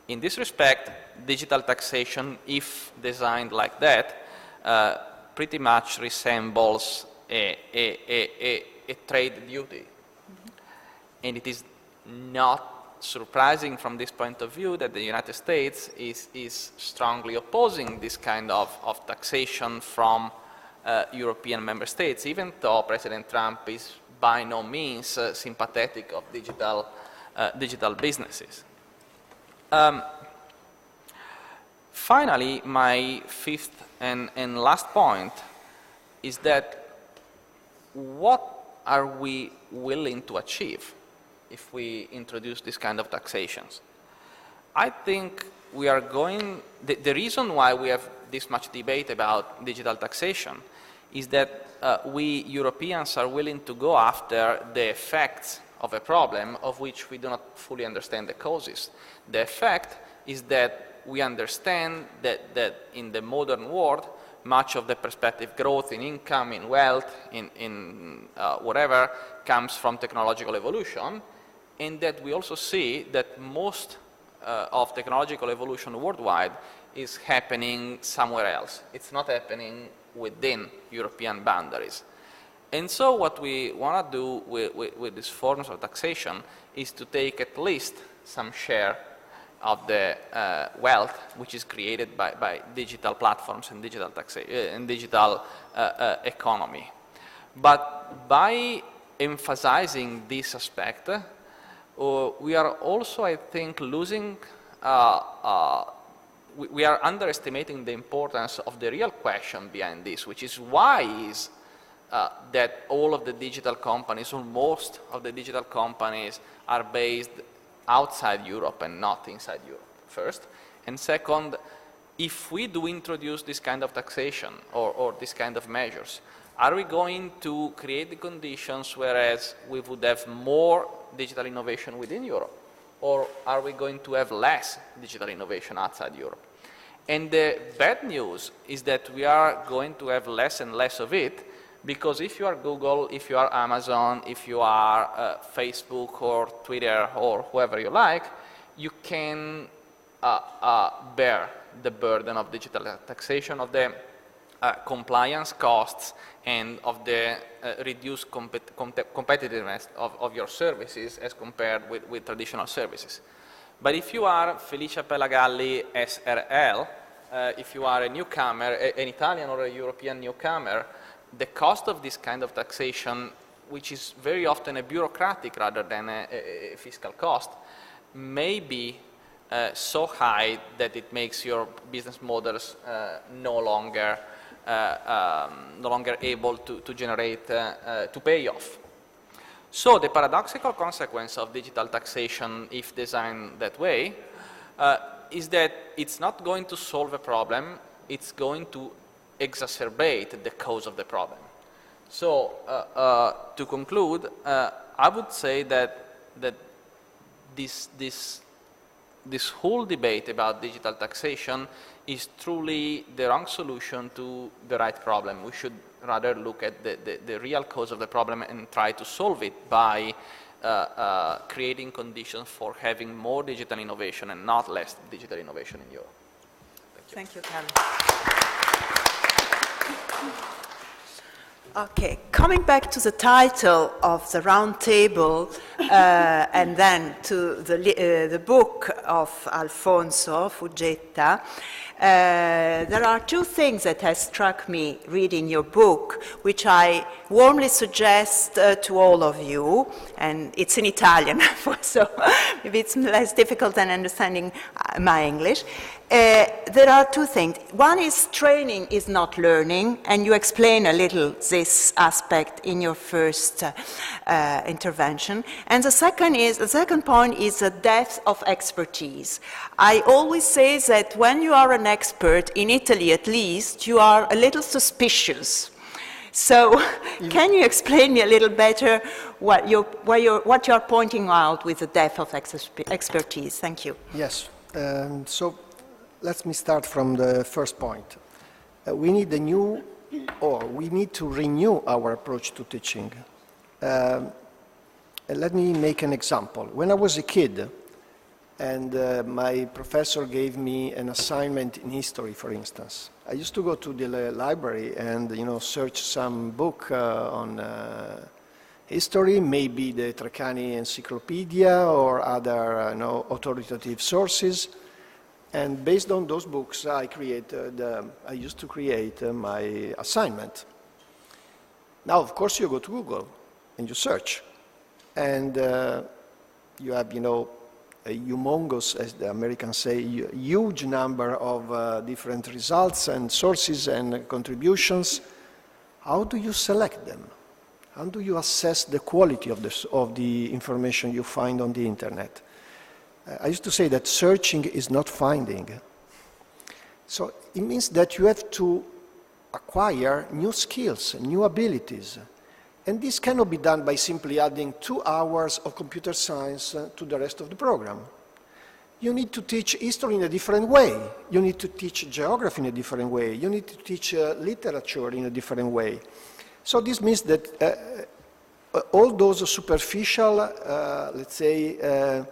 In this respect, digital taxation, if designed like that, pretty much resembles a trade duty. And it is not surprising from this point of view that the United States is strongly opposing this kind of taxation from European member states, even though President Trump is by no means sympathetic of digital businesses. Finally, my fifth and last point is that what are we willing to achieve if we introduce this kind of taxations? I think we are going, the reason why we have this much debate about digital taxation is that we Europeans are willing to go after the effects of a problem of which we do not fully understand the causes. The effect is that we understand that in the modern world, much of the prospective growth in income, in wealth, in whatever, comes from technological evolution, and that we also see that most of technological evolution worldwide is happening somewhere else. It's not happening within European boundaries. And so what we want to do with these forms of taxation is to take at least some share of the wealth which is created by digital platforms and digital economy. But by emphasizing this aspect, we are also, I think, losing, we are underestimating the importance of the real question behind this, which is why is that all of the digital companies, or most of the digital companies, are based outside Europe and not inside Europe, first. And second, if we do introduce this kind of taxation or this kind of measures, are we going to create the conditions whereas we would have more digital innovation within Europe? Or are we going to have less digital innovation outside Europe? And the bad news is that we are going to have less and less of it, because if you are Google, if you are Amazon, if you are Facebook or Twitter or whoever you like, you can bear the burden of digital taxation, of the compliance costs, and of the reduced competitiveness of your services as compared with traditional services. But if you are Felicia Pelagalli SRL, if you are a newcomer, an Italian or a European newcomer, the cost of this kind of taxation, which is very often a bureaucratic rather than a fiscal cost, may be so high that it makes your business models no longer able to generate, to pay off. So the paradoxical consequence of digital taxation, if designed that way, is that it's not going to solve a problem, it's going to exacerbate the cause of the problem. So to conclude, I would say that this whole debate about digital taxation is truly the wrong solution to the right problem. We should rather look at the real cause of the problem and try to solve it by creating conditions for having more digital innovation and not less digital innovation in Europe. Thank you. Thank you, Carlo. Okay, coming back to the title of the round table and then to the book of Alfonso Fuggetta, there are two things that have struck me reading your book, which I warmly suggest to all of you, and it's in Italian, so maybe it's less difficult than understanding my English. There are two things. One is training is not learning, and you explain a little this aspect in your first intervention. And the second point is the depth of expertise. I always say that when you are an expert, in Italy at least, you are a little suspicious. So can you explain me a little better what you're pointing out with the depth of expertise? Thank you. Yes. So let me start from the first point. We need we need to renew our approach to teaching. Let me make an example. When I was a kid, and my professor gave me an assignment in history, for instance, I used to go to the library and search some book on history, maybe the Treccani Encyclopedia or other authoritative sources. And based on those books, I used to create my assignment. Now, of course, you go to Google and you search, and you have, a humongous, as the Americans say, huge number of different results and sources and contributions. How do you select them? How do you assess the quality of the information you find on the internet? I used to say that searching is not finding. So it means that you have to acquire new skills, new abilities. And this cannot be done by simply adding 2 hours of computer science to the rest of the program. You need to teach history in a different way. You need to teach geography in a different way. You need to teach literature in a different way. So this means that all those superficial, let's say,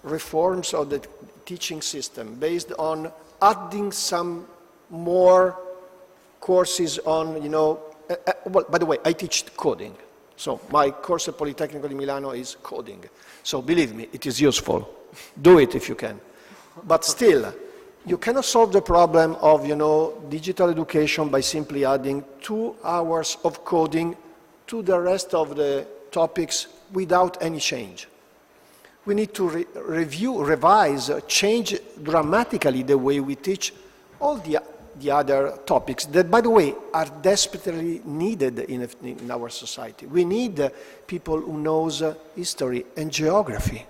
reforms of the teaching system based on adding some more courses on, well, by the way, I teach coding. So my course at Politecnico di Milano is coding. So believe me, it is useful. Do it if you can. But still, you cannot solve the problem of, digital education by simply adding 2 hours of coding to the rest of the topics without any change. We need to review, revise, change dramatically the way we teach all the other topics that, by the way, are desperately needed in our society. We need people who knows history and geography.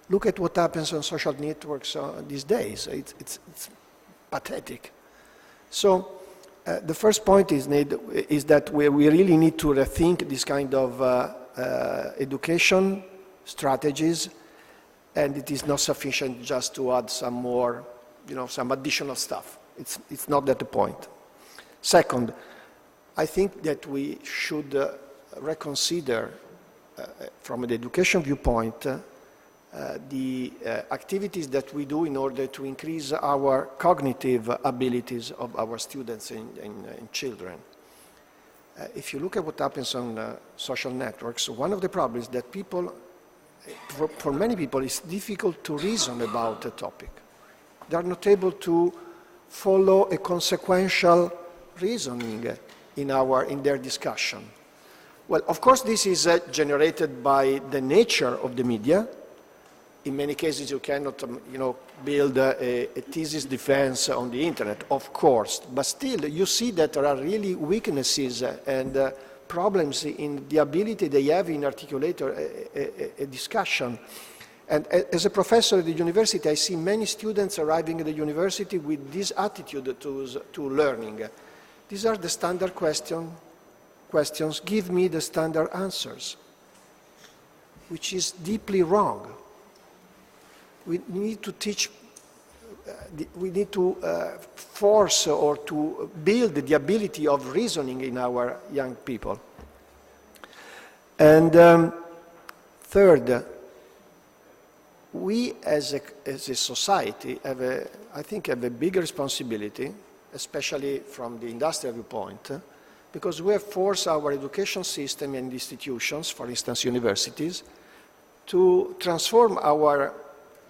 Look at what happens on social networks these days. It's pathetic. So the first point is that we really need to rethink this kind of education strategies, and it is not sufficient just to add some more, some additional stuff. It's not that the point. Second, I think that we should reconsider, from the education viewpoint, the activities that we do in order to increase our cognitive abilities of our students and children. If you look at what happens on social networks, one of the problems is that people, for many people, it's difficult to reason about a topic. They are not able to follow a consequential reasoning in their discussion. Well, of course, this is generated by the nature of the media. In many cases, you cannot, build a thesis defense on the internet, of course. But still, you see that there are really weaknesses and problems in the ability they have in articulate a discussion. And as a professor at the university, I see many students arriving at the university with this attitude to learning. These are the standard questions. Give me the standard answers, which is deeply wrong. We need to teach, we need to force or to build the ability of reasoning in our young people. And third, we as a society have I think have a big responsibility, especially from the industrial viewpoint, because we have forced our education system and institutions, for instance universities, to transform our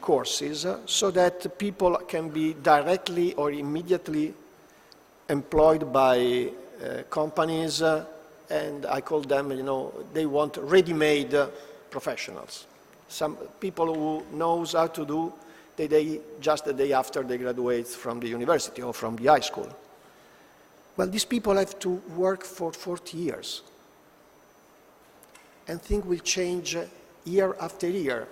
courses so that people can be directly or immediately employed by companies, and I call them, they want ready-made professionals. Some people who knows how to do just the day after they graduate from the university or from the high school. Well, these people have to work for 40 years. And things will change year after year.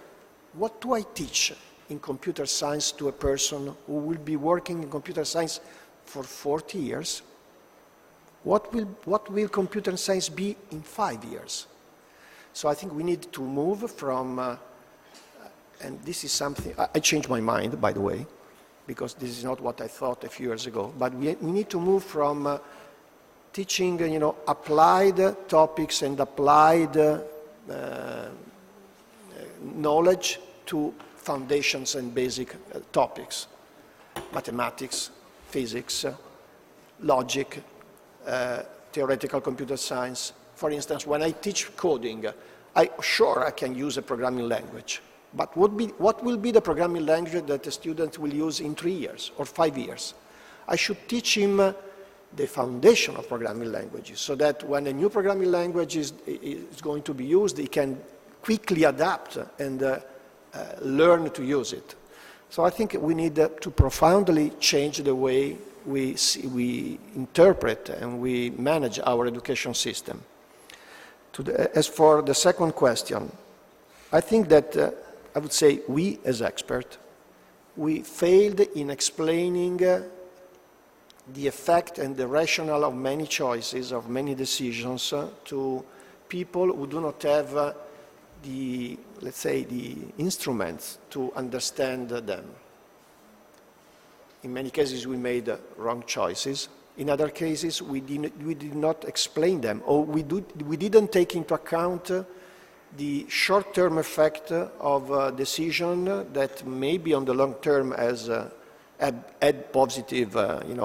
What do I teach in computer science to a person who will be working in computer science for 40 years? What will computer science be in 5 years? So I think we need to move from, and this is something, I changed my mind, by the way, because this is not what I thought a few years ago, but we need to move from teaching, applied topics and applied knowledge to foundations and basic topics, mathematics, physics, logic, theoretical computer science. For instance, when I teach coding, I can use a programming language, but what will be the programming language that the student will use in 3 years or 5 years? I should teach him the foundation of programming languages so that when a new programming language is going to be used, he can quickly adapt and learn to use it. So I think we need to profoundly change the way we interpret and we manage our education system. As for the second question, I think that I would say we as experts, we failed in explaining the effect and the rationale of many choices, of many decisions to people who do not have let's say, the instruments to understand them. In many cases, we made wrong choices. In other cases, we did not explain them, or we didn't take into account the short-term effect of a decision that maybe on the long term has had positive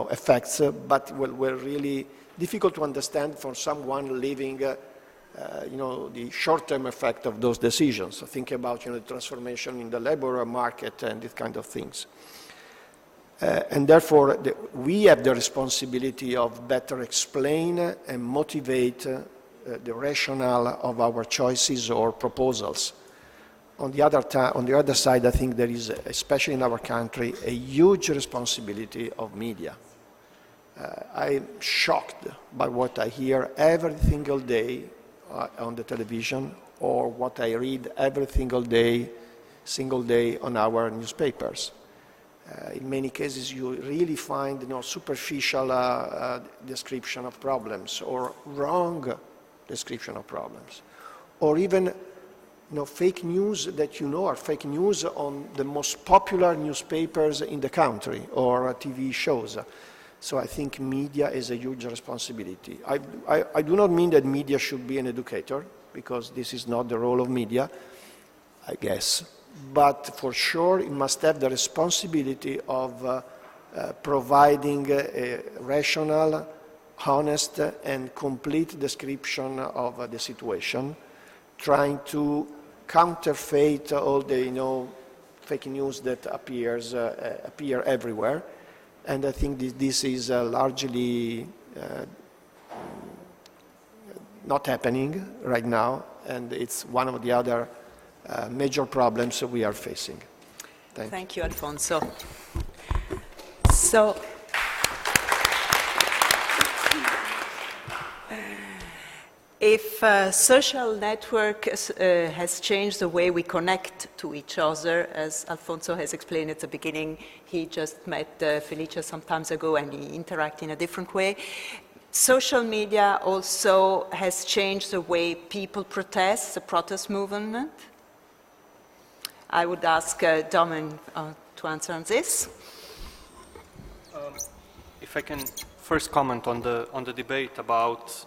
effects, but were really difficult to understand for someone living the short-term effect of those decisions. So think about the transformation in the labor market and these kind of things. And therefore, we have the responsibility of better explain and motivate the rationale of our choices or proposals. On the other side, I think there is, especially in our country, a huge responsibility of media. I'm shocked by what I hear every single day on the television, or what I read every single day on our newspapers. In many cases, you really find superficial description of problems, or wrong description of problems, or even fake news that are fake news on the most popular newspapers in the country or TV shows. So I think media is a huge responsibility. I do not mean that media should be an educator, because this is not the role of media, I guess. But for sure, it must have the responsibility of providing a rational, honest, and complete description of the situation, trying to counterfeit all the fake news that appear everywhere. And I think this is largely not happening right now, and it's one of the other major problems we are facing. Thank you, Alfonso. So, if social network has changed the way we connect to each other, as Alfonso has explained at the beginning, he just met Felicia some time ago and he interacted in a different way. Social media also has changed the way people protest, the protest movement. I would ask Domen to answer on this. If I can first comment on the debate about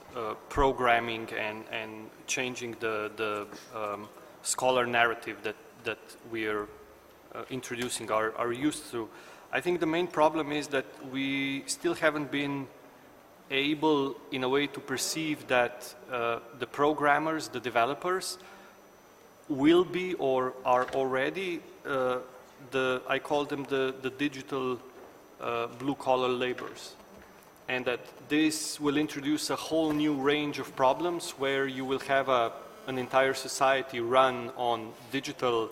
programming and changing the scholar narrative that we are introducing our youth through. I think the main problem is that we still haven't been able, in a way, to perceive that the programmers, the developers, will be or are already I call them the digital blue-collar laborers. And that this will introduce a whole new range of problems where you will have an entire society run on digital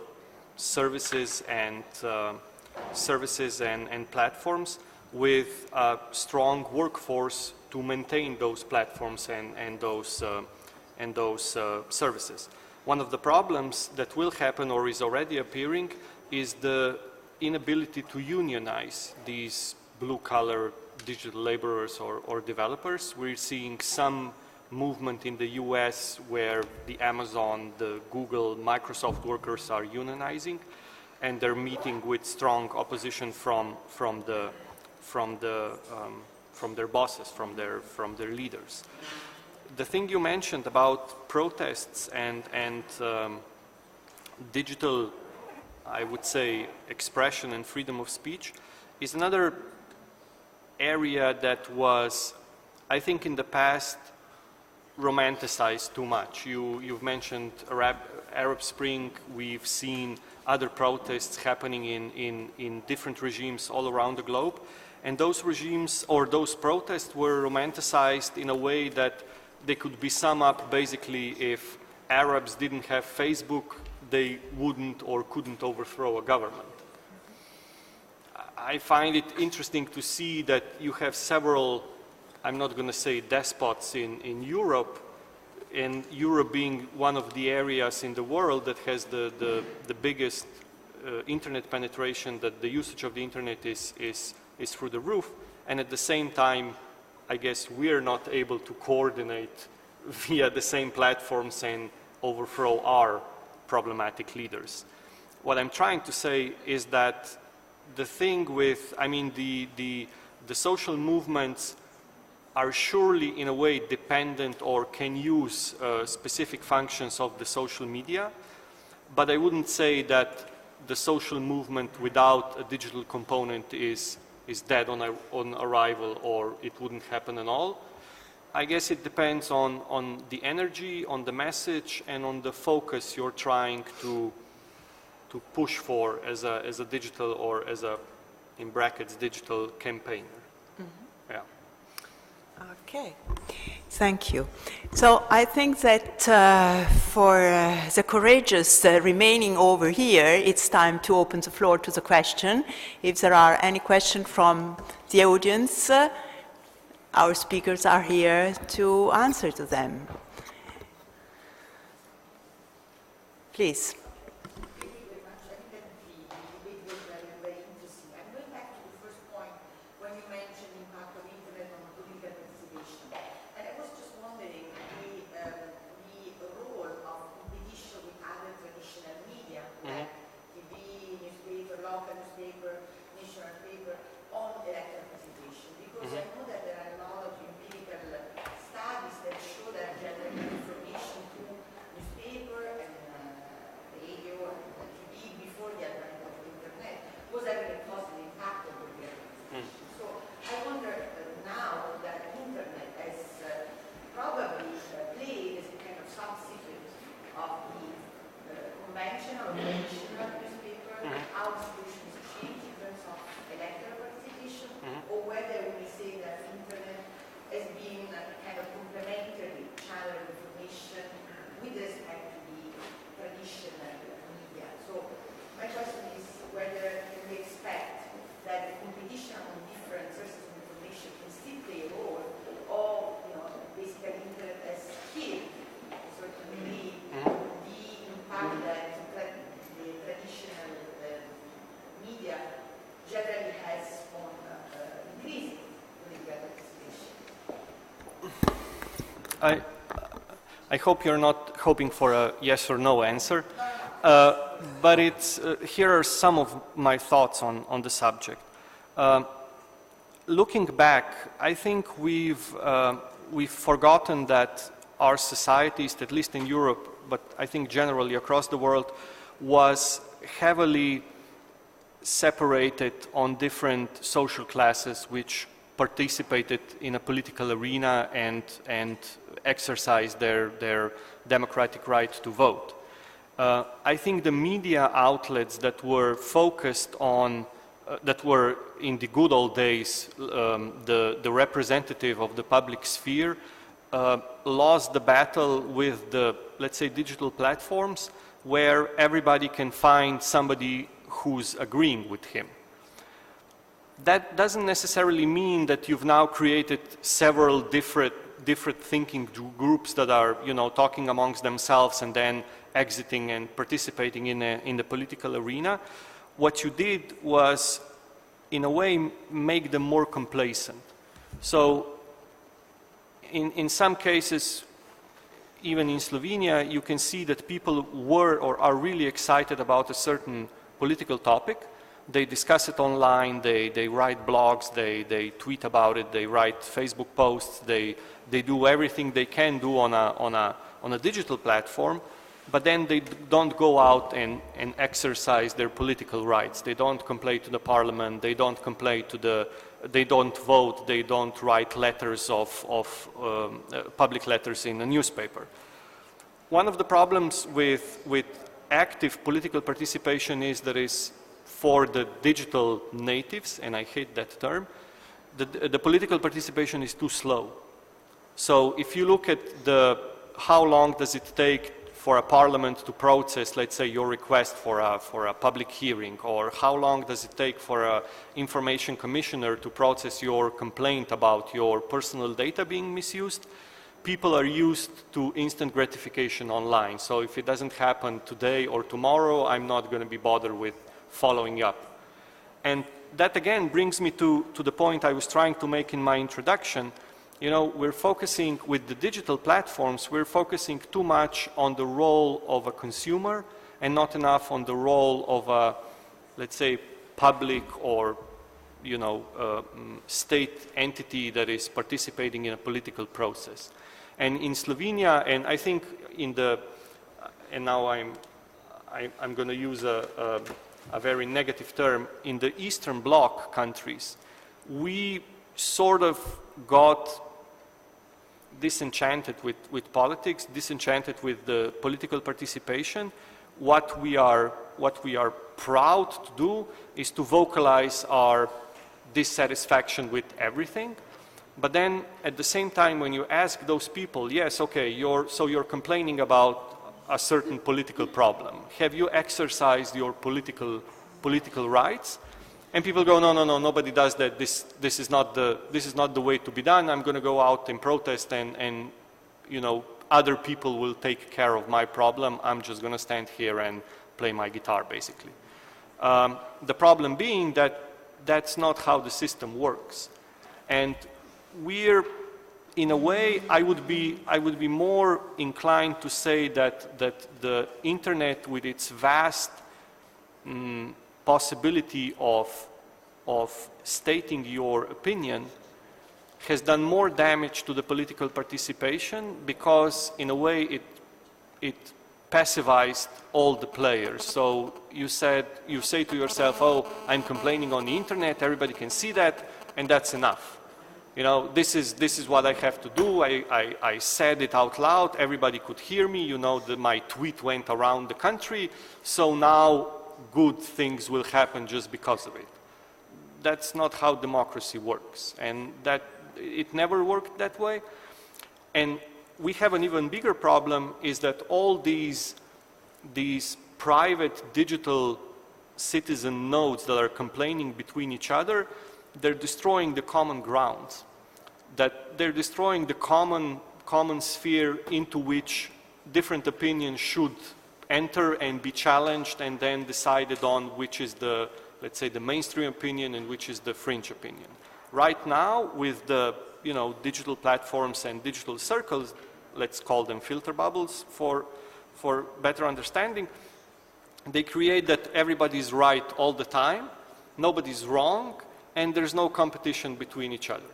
services and platforms with a strong workforce to maintain those platforms and those services. One of the problems that will happen or is already appearing is the inability to unionize these blue-collar digital laborers or developers. We're seeing some movement in the US where the Amazon, the Google, Microsoft workers are unionizing, and they're meeting with strong opposition from their bosses, from their leaders. The thing you mentioned about protests and digital, I would say, expression and freedom of speech is another area that was, I think, in the past romanticized too much. You've mentioned Arab Spring. We've seen other protests happening in different regimes all around the globe. And those regimes or those protests were romanticized in a way that they could be summed up basically if Arabs didn't have Facebook, they wouldn't or couldn't overthrow a government. I find it interesting to see that you have several, I'm not going to say despots in Europe, and Europe being one of the areas in the world that has the biggest internet penetration, that the usage of the internet is through the roof, and at the same time, I guess we're not able to coordinate via the same platforms and overthrow our problematic leaders. What I'm trying to say is that the thing with, I mean, the social movements are surely in a way dependent or can use specific functions of the social media, but I wouldn't say that the social movement without a digital component is dead on arrival or it wouldn't happen at all. I guess it depends on the energy, on the message, and on the focus you're trying to push for as a digital or as a, in brackets, digital campaigner. Mm-hmm. Yeah. Okay, thank you. So I think that for the courageous remaining over here, it's time to open the floor to the question. If there are any questions from the audience, our speakers are here to answer to them. Please. I hope you're not hoping for a yes or no answer, but it's, here are some of my thoughts on the subject. Looking back, I think we've forgotten that our societies, at least in Europe, but I think generally across the world, was heavily separated on different social classes which participated in a political arena and exercised their democratic right to vote. I think the media outlets that were focused on, that were in the good old days, the representative of the public sphere, lost the battle with the, let's say, digital platforms, where everybody can find somebody who's agreeing with him. That doesn't necessarily mean that you've now created several different thinking groups that are, you know, talking amongst themselves and then exiting and participating in the political arena. What you did was, in a way, make them more complacent. So, in some cases, even in Slovenia, you can see that people were or are really excited about a certain political topic. They discuss it online, they write blogs, they tweet about it, they write Facebook posts, they do everything they can do on a digital platform, but then they don't go out and exercise their political rights. They don't complain to the parliament, they don't complain to the, they don't vote, they don't write letters public letters in a newspaper. One of the problems with active political participation is that is for the digital natives, and I hate that term, the political participation is too slow. So if you look at how long does it take for a parliament to process, let's say, your request for a public hearing, or how long does it take for an information commissioner to process your complaint about your personal data being misused, people are used to instant gratification online. So if it doesn't happen today or tomorrow, I'm not going to be bothered with following up. And that again brings me to the point I was trying to make in my introduction. You know, we're focusing with the digital platforms, we're focusing too much on the role of a consumer and not enough on the role of a, let's say, public or, you know, state entity that is participating in a political process. And in Slovenia, and I think in the, and now I'm going to use a very negative term, in the Eastern Bloc countries, we sort of got disenchanted with politics, disenchanted with the political participation. What we are proud to do is to vocalize our dissatisfaction with everything. But then at the same time, when you ask those people, yes, okay, so you're complaining about a certain political problem. Have you exercised your political rights? And people go, no, nobody does that. This is not the way to be done. I'm going to go out and protest, and you know, other people will take care of my problem. I'm just going to stand here and play my guitar, basically. The problem being that that's not how the system works, and we're, in a way, I would be more inclined to say that the internet, with its vast possibility of stating your opinion, has done more damage to the political participation, because in a way it passivized all the players. So you say to yourself, oh, I'm complaining on the internet, everybody can see that, and that's enough. You know, this is what I have to do. I said it out loud, everybody could hear me, you know, my tweet went around the country, so now good things will happen just because of it. That's not how democracy works, and that it never worked that way. And we have an even bigger problem, is that all these private digital citizen nodes that are complaining between each other, they're destroying the common ground, that they're destroying the common sphere into which different opinions should enter and be challenged and then decided on which is the, let's say, the mainstream opinion and which is the fringe opinion. Right now, with the, you know, digital platforms and digital circles, let's call them filter bubbles for better understanding, they create that everybody's right all the time, nobody's wrong, and there's no competition between each other.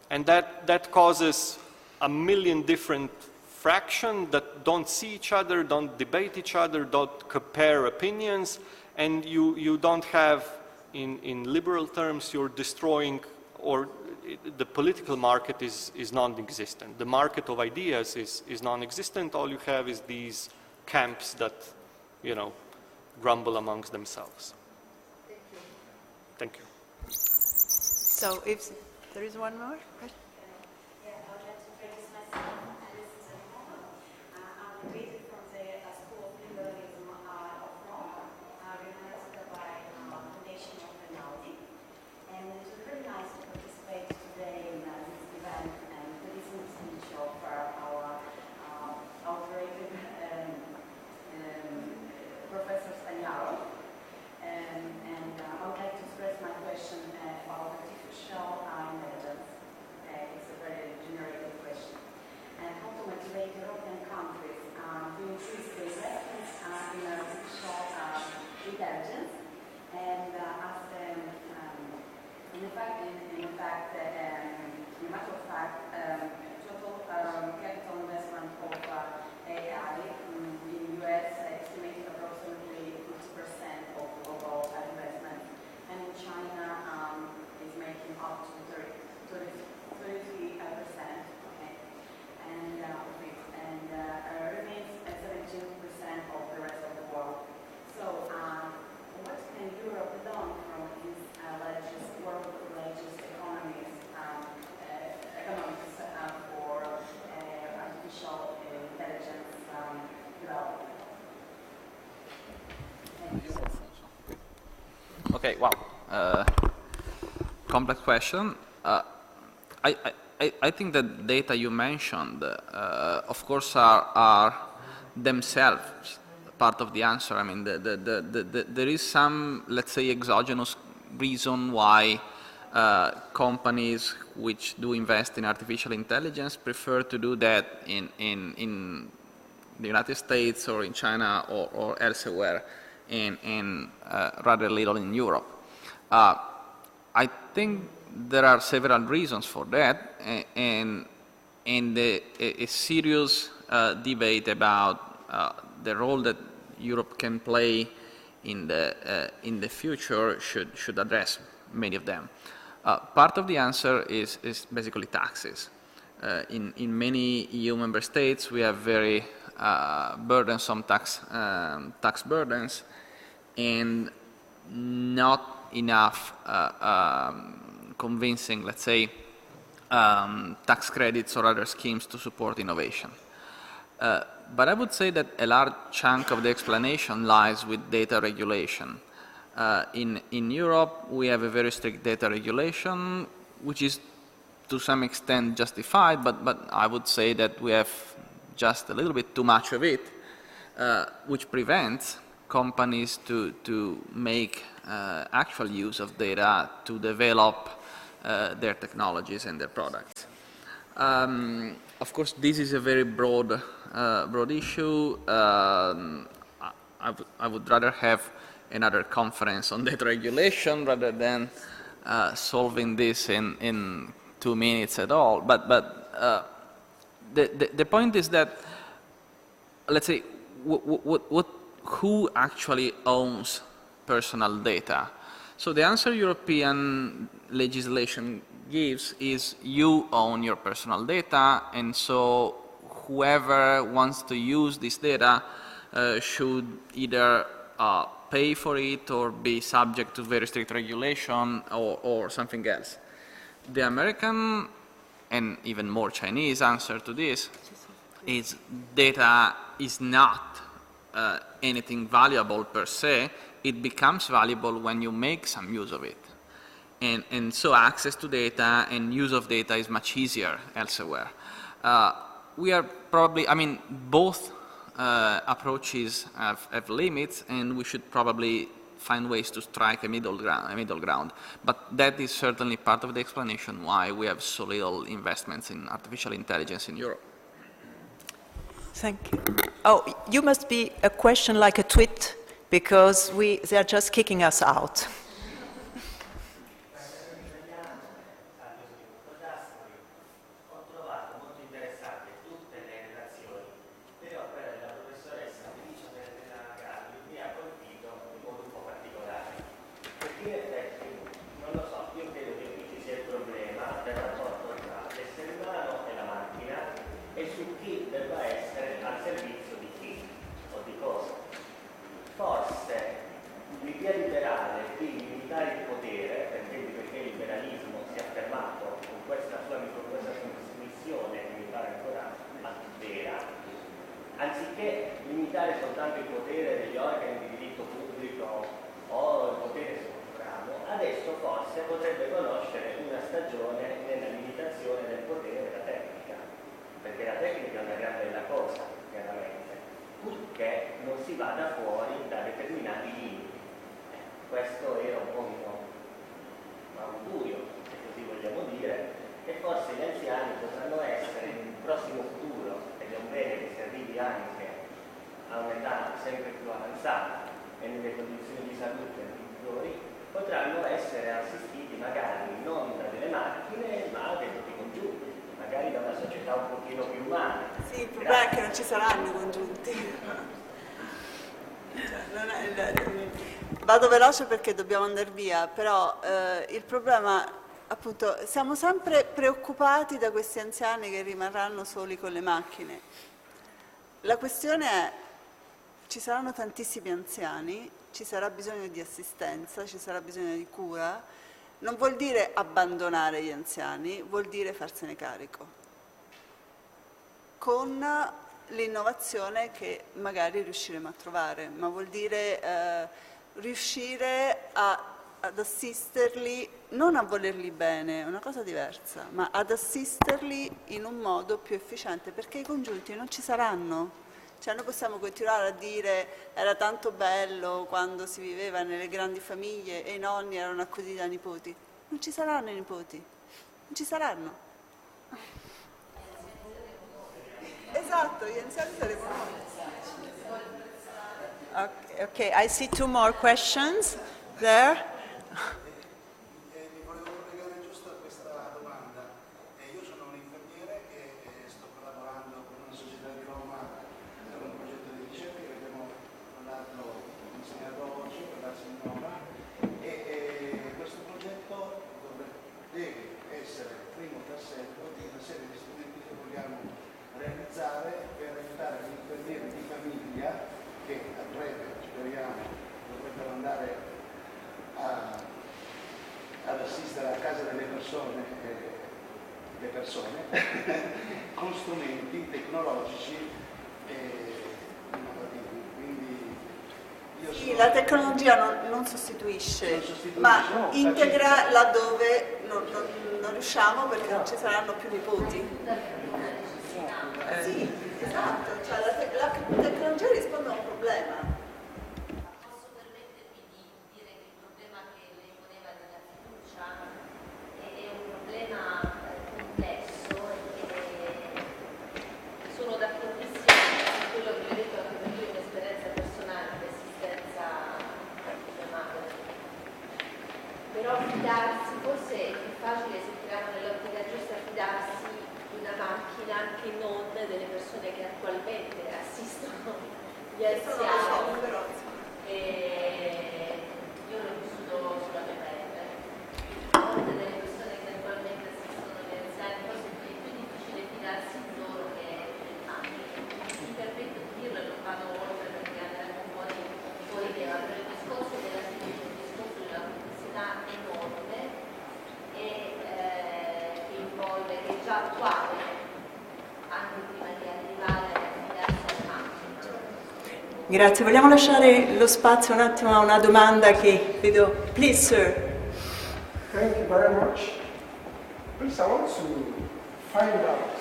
And that causes a million different fractions that don't see each other, don't debate each other, don't compare opinions, and you don't have, in liberal terms, you're destroying or the political market is non-existent. The market of ideas is non-existent. All you have is these camps that, you know, grumble amongst themselves. Thank you. So if there is one more question. Yeah, I would like to introduce myself. Alice Zanoni. I'm graduate from the School of Liberalism of Rome, organized by Foundation of Einaudi. And it was very nice to participate today in this event and to listen to the speech of our outrated Professor Stagnaro. And I would like to express my question about artificial intelligence. It's a very generated question. And how to motivate European countries to increase the investments in artificial intelligence. And in matter of fact, total capital investment of AI in US estimated approximately 50% of global investment, and in China is making up to 33%. Okay, and remains 17% of the rest of the world. So, what can Europe learn from these world's largest economies for artificial intelligence development? Okay, wow. Complex question. I think the data you mentioned, of course, are themselves part of the answer. I mean, there is some, let's say, exogenous reason why companies which do invest in artificial intelligence prefer to do that in the United States or in China or elsewhere, and rather little in Europe. I think there are several reasons for that, and a serious debate about the role that Europe can play in the future should address many of them. Part of the answer is basically taxes. In many EU member states, we have very burdensome tax burdens, and not enough convincing, let's say, tax credits or other schemes to support innovation. But I would say that a large chunk of the explanation lies with data regulation. In Europe, we have a very strict data regulation, which is to some extent justified, but I would say that we have just a little bit too much of it, which prevents companies to make actual use of data to develop their technologies and their products. Of course, this is a very broad issue. I would rather have another conference on data regulation rather than solving this in 2 minutes at all. But the point is that, let's say, who actually owns personal data? So the answer European legislation gives is you own your personal data, and so whoever wants to use this data should either pay for it or be subject to very strict regulation or something else. The American and even more Chinese answer to this is data is not anything valuable per se. It becomes valuable when you make some use of it. And so access to data and use of data is much easier elsewhere. We are probably, I mean, both approaches have limits, and we should probably find ways to strike a middle ground. But that is certainly part of the explanation why we have so little investments in artificial intelligence in Europe. Thank you. Oh, you must be a question like a tweet, because they are just kicking us out. In effetti, non lo so, io credo che qui ci sia il problema anziché limitare soltanto il potere degli organi di diritto pubblico o il potere sovrano, adesso forse potrebbe conoscere una stagione nella limitazione del potere della tecnica, perché la tecnica è una gran bella cosa, chiaramente, purché non si vada fuori da determinati limiti. Questo era un po' un augurio, se così vogliamo dire, e forse gli anziani potranno essere in un prossimo futuro, ed è un bene che si arrivi anche a un'età sempre più avanzata e nelle condizioni di salute migliori, potranno essere assistiti magari non da delle macchine ma da dei propri congiunti, magari da una società un pochino più umana. Sì, il problema è che non ci saranno i congiunti. Vado veloce perché dobbiamo andare via, però il problema, appunto, siamo sempre preoccupati da questi anziani che rimarranno soli con le macchine. La questione è, ci saranno tantissimi anziani, ci sarà bisogno di assistenza, ci sarà bisogno di cura, non vuol dire abbandonare gli anziani, vuol dire farsene carico, con l'innovazione che magari riusciremo a trovare, ma vuol dire riuscire ad assisterli, non a volerli bene, è una cosa diversa, ma ad assisterli in un modo più efficiente, perché i congiunti non ci saranno. Cioè noi possiamo continuare a dire era tanto bello quando si viveva nelle grandi famiglie e i nonni erano accuditi da nipoti. Non ci saranno i nipoti, non ci saranno. Esatto, gli anziani saremo noi. Okay, I see two more questions there. Mi volevo collegare giusto a questa domanda. Io sono un infermiere e sto collaborando con una società di Roma per un progetto di ricerca che abbiamo insegnato oggi per la signora e questo progetto deve essere il primo tassello di una serie di strumenti che vogliamo realizzare per aiutare gli infermieri di famiglia che a breve, speriamo, dovrebbero andare ad assistere alla casa delle persone, le persone con strumenti tecnologici innovativi. Quindi io sì, la tecnologia non sostituisce, ma integra laddove non riusciamo perché non ci saranno più nipoti. Sì, esatto, cioè la tecnologia risponde a un problema. Posso permettermi di dire che il problema che lei poneva della fiducia è un problema complesso e sono d'accordissimo con quello che ho detto anche per io, un'esperienza personale di assistenza a mia madre. Però fidarsi, forse è più facile se tiriamo nell'ottica giusta fidarsi di una macchina che non delle persone che attualmente assistono gli anziani. Io l'ho vissuto sulla mia pelle. Molte delle persone che attualmente assistono gli anziani, forse è più difficile fidarsi di loro che delle macchine. Mi permetto di dirlo e non vado oltre perché andremo fuori tema, però il discorso della fiducia, il discorso della complessità enorme e che involve, che è già attuale anche prima di arrivare a fidarsi alla macchina. Grazie, vogliamo lasciare lo spazio un attimo a una domanda che vedo. Please, sir. Thank you very much. Please, I want to find out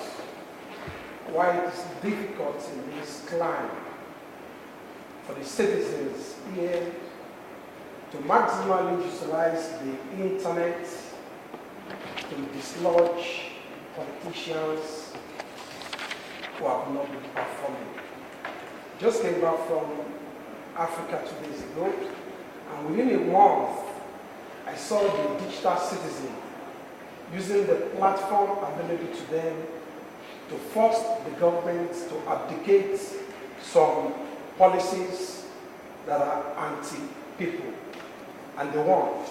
why it is difficult in this climate for the citizens here to maximally utilize the internet to dislodge politicians who have not been performing. Just came back from Africa 2 days ago, and within a month, I saw the digital citizen using the platform available to them to force the government to abdicate some policies that are anti-people, and they want.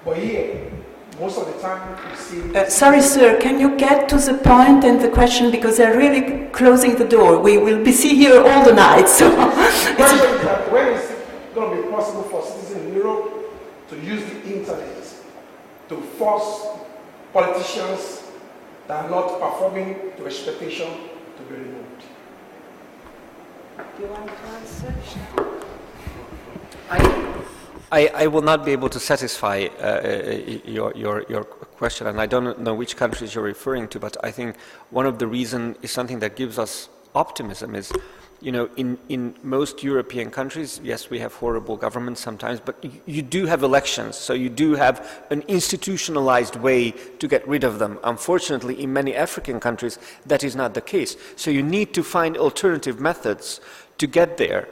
But here, most of the time you see... Sorry, sir, can you get to the point and the question, because they're really closing the door. We will be here all the night, so... When is it going to be possible for citizens in Europe to use the internet to force politicians that are not performing to expectation to be removed? you want to answer? I will not be able to satisfy your question, and I don't know which countries you're referring to, but I think one of the reasons is something that gives us optimism is, you know, in most European countries, yes, we have horrible governments sometimes, but you do have elections, so you do have an institutionalized way to get rid of them. Unfortunately, in many African countries, that is not the case. So you need to find alternative methods to get there.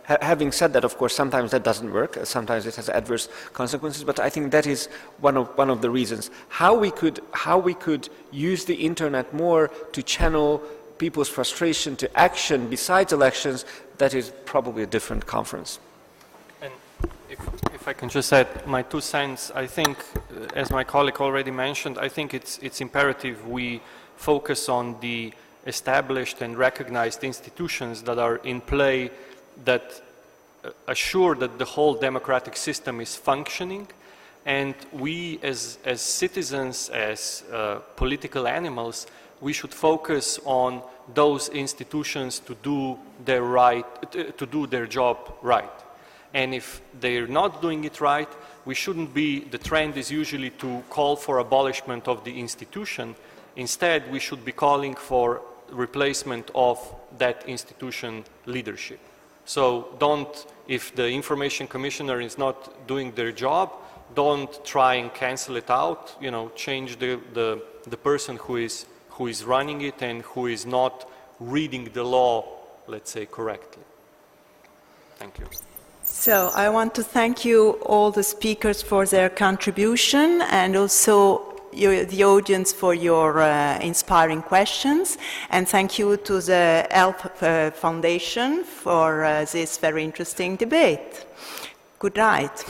Having said that, of course, sometimes that doesn't work. Sometimes it has adverse consequences. But I think that is one of the reasons. How we could use the internet more to channel people's frustration to action besides elections, that is probably a different conference. And if I can just add my 2 cents, I think, as my colleague already mentioned, I think it's imperative we focus on the established and recognized institutions that are in play that assure that the whole democratic system is functioning, and we as citizens, as political animals, we should focus on those institutions to do their job right. And if they're not doing it right, we shouldn't be, the trend is usually to call for abolishment of the institution. Instead, we should be calling for replacement of that institution leadership. So don't, if the information commissioner is not doing their job, don't try and cancel it out, you know, change the person who is running it and who is not reading the law, let's say, correctly. Thank you. So I want to thank you all the speakers for their contribution, and also the audience for your inspiring questions, and thank you to the Health Foundation for this very interesting debate. Good night.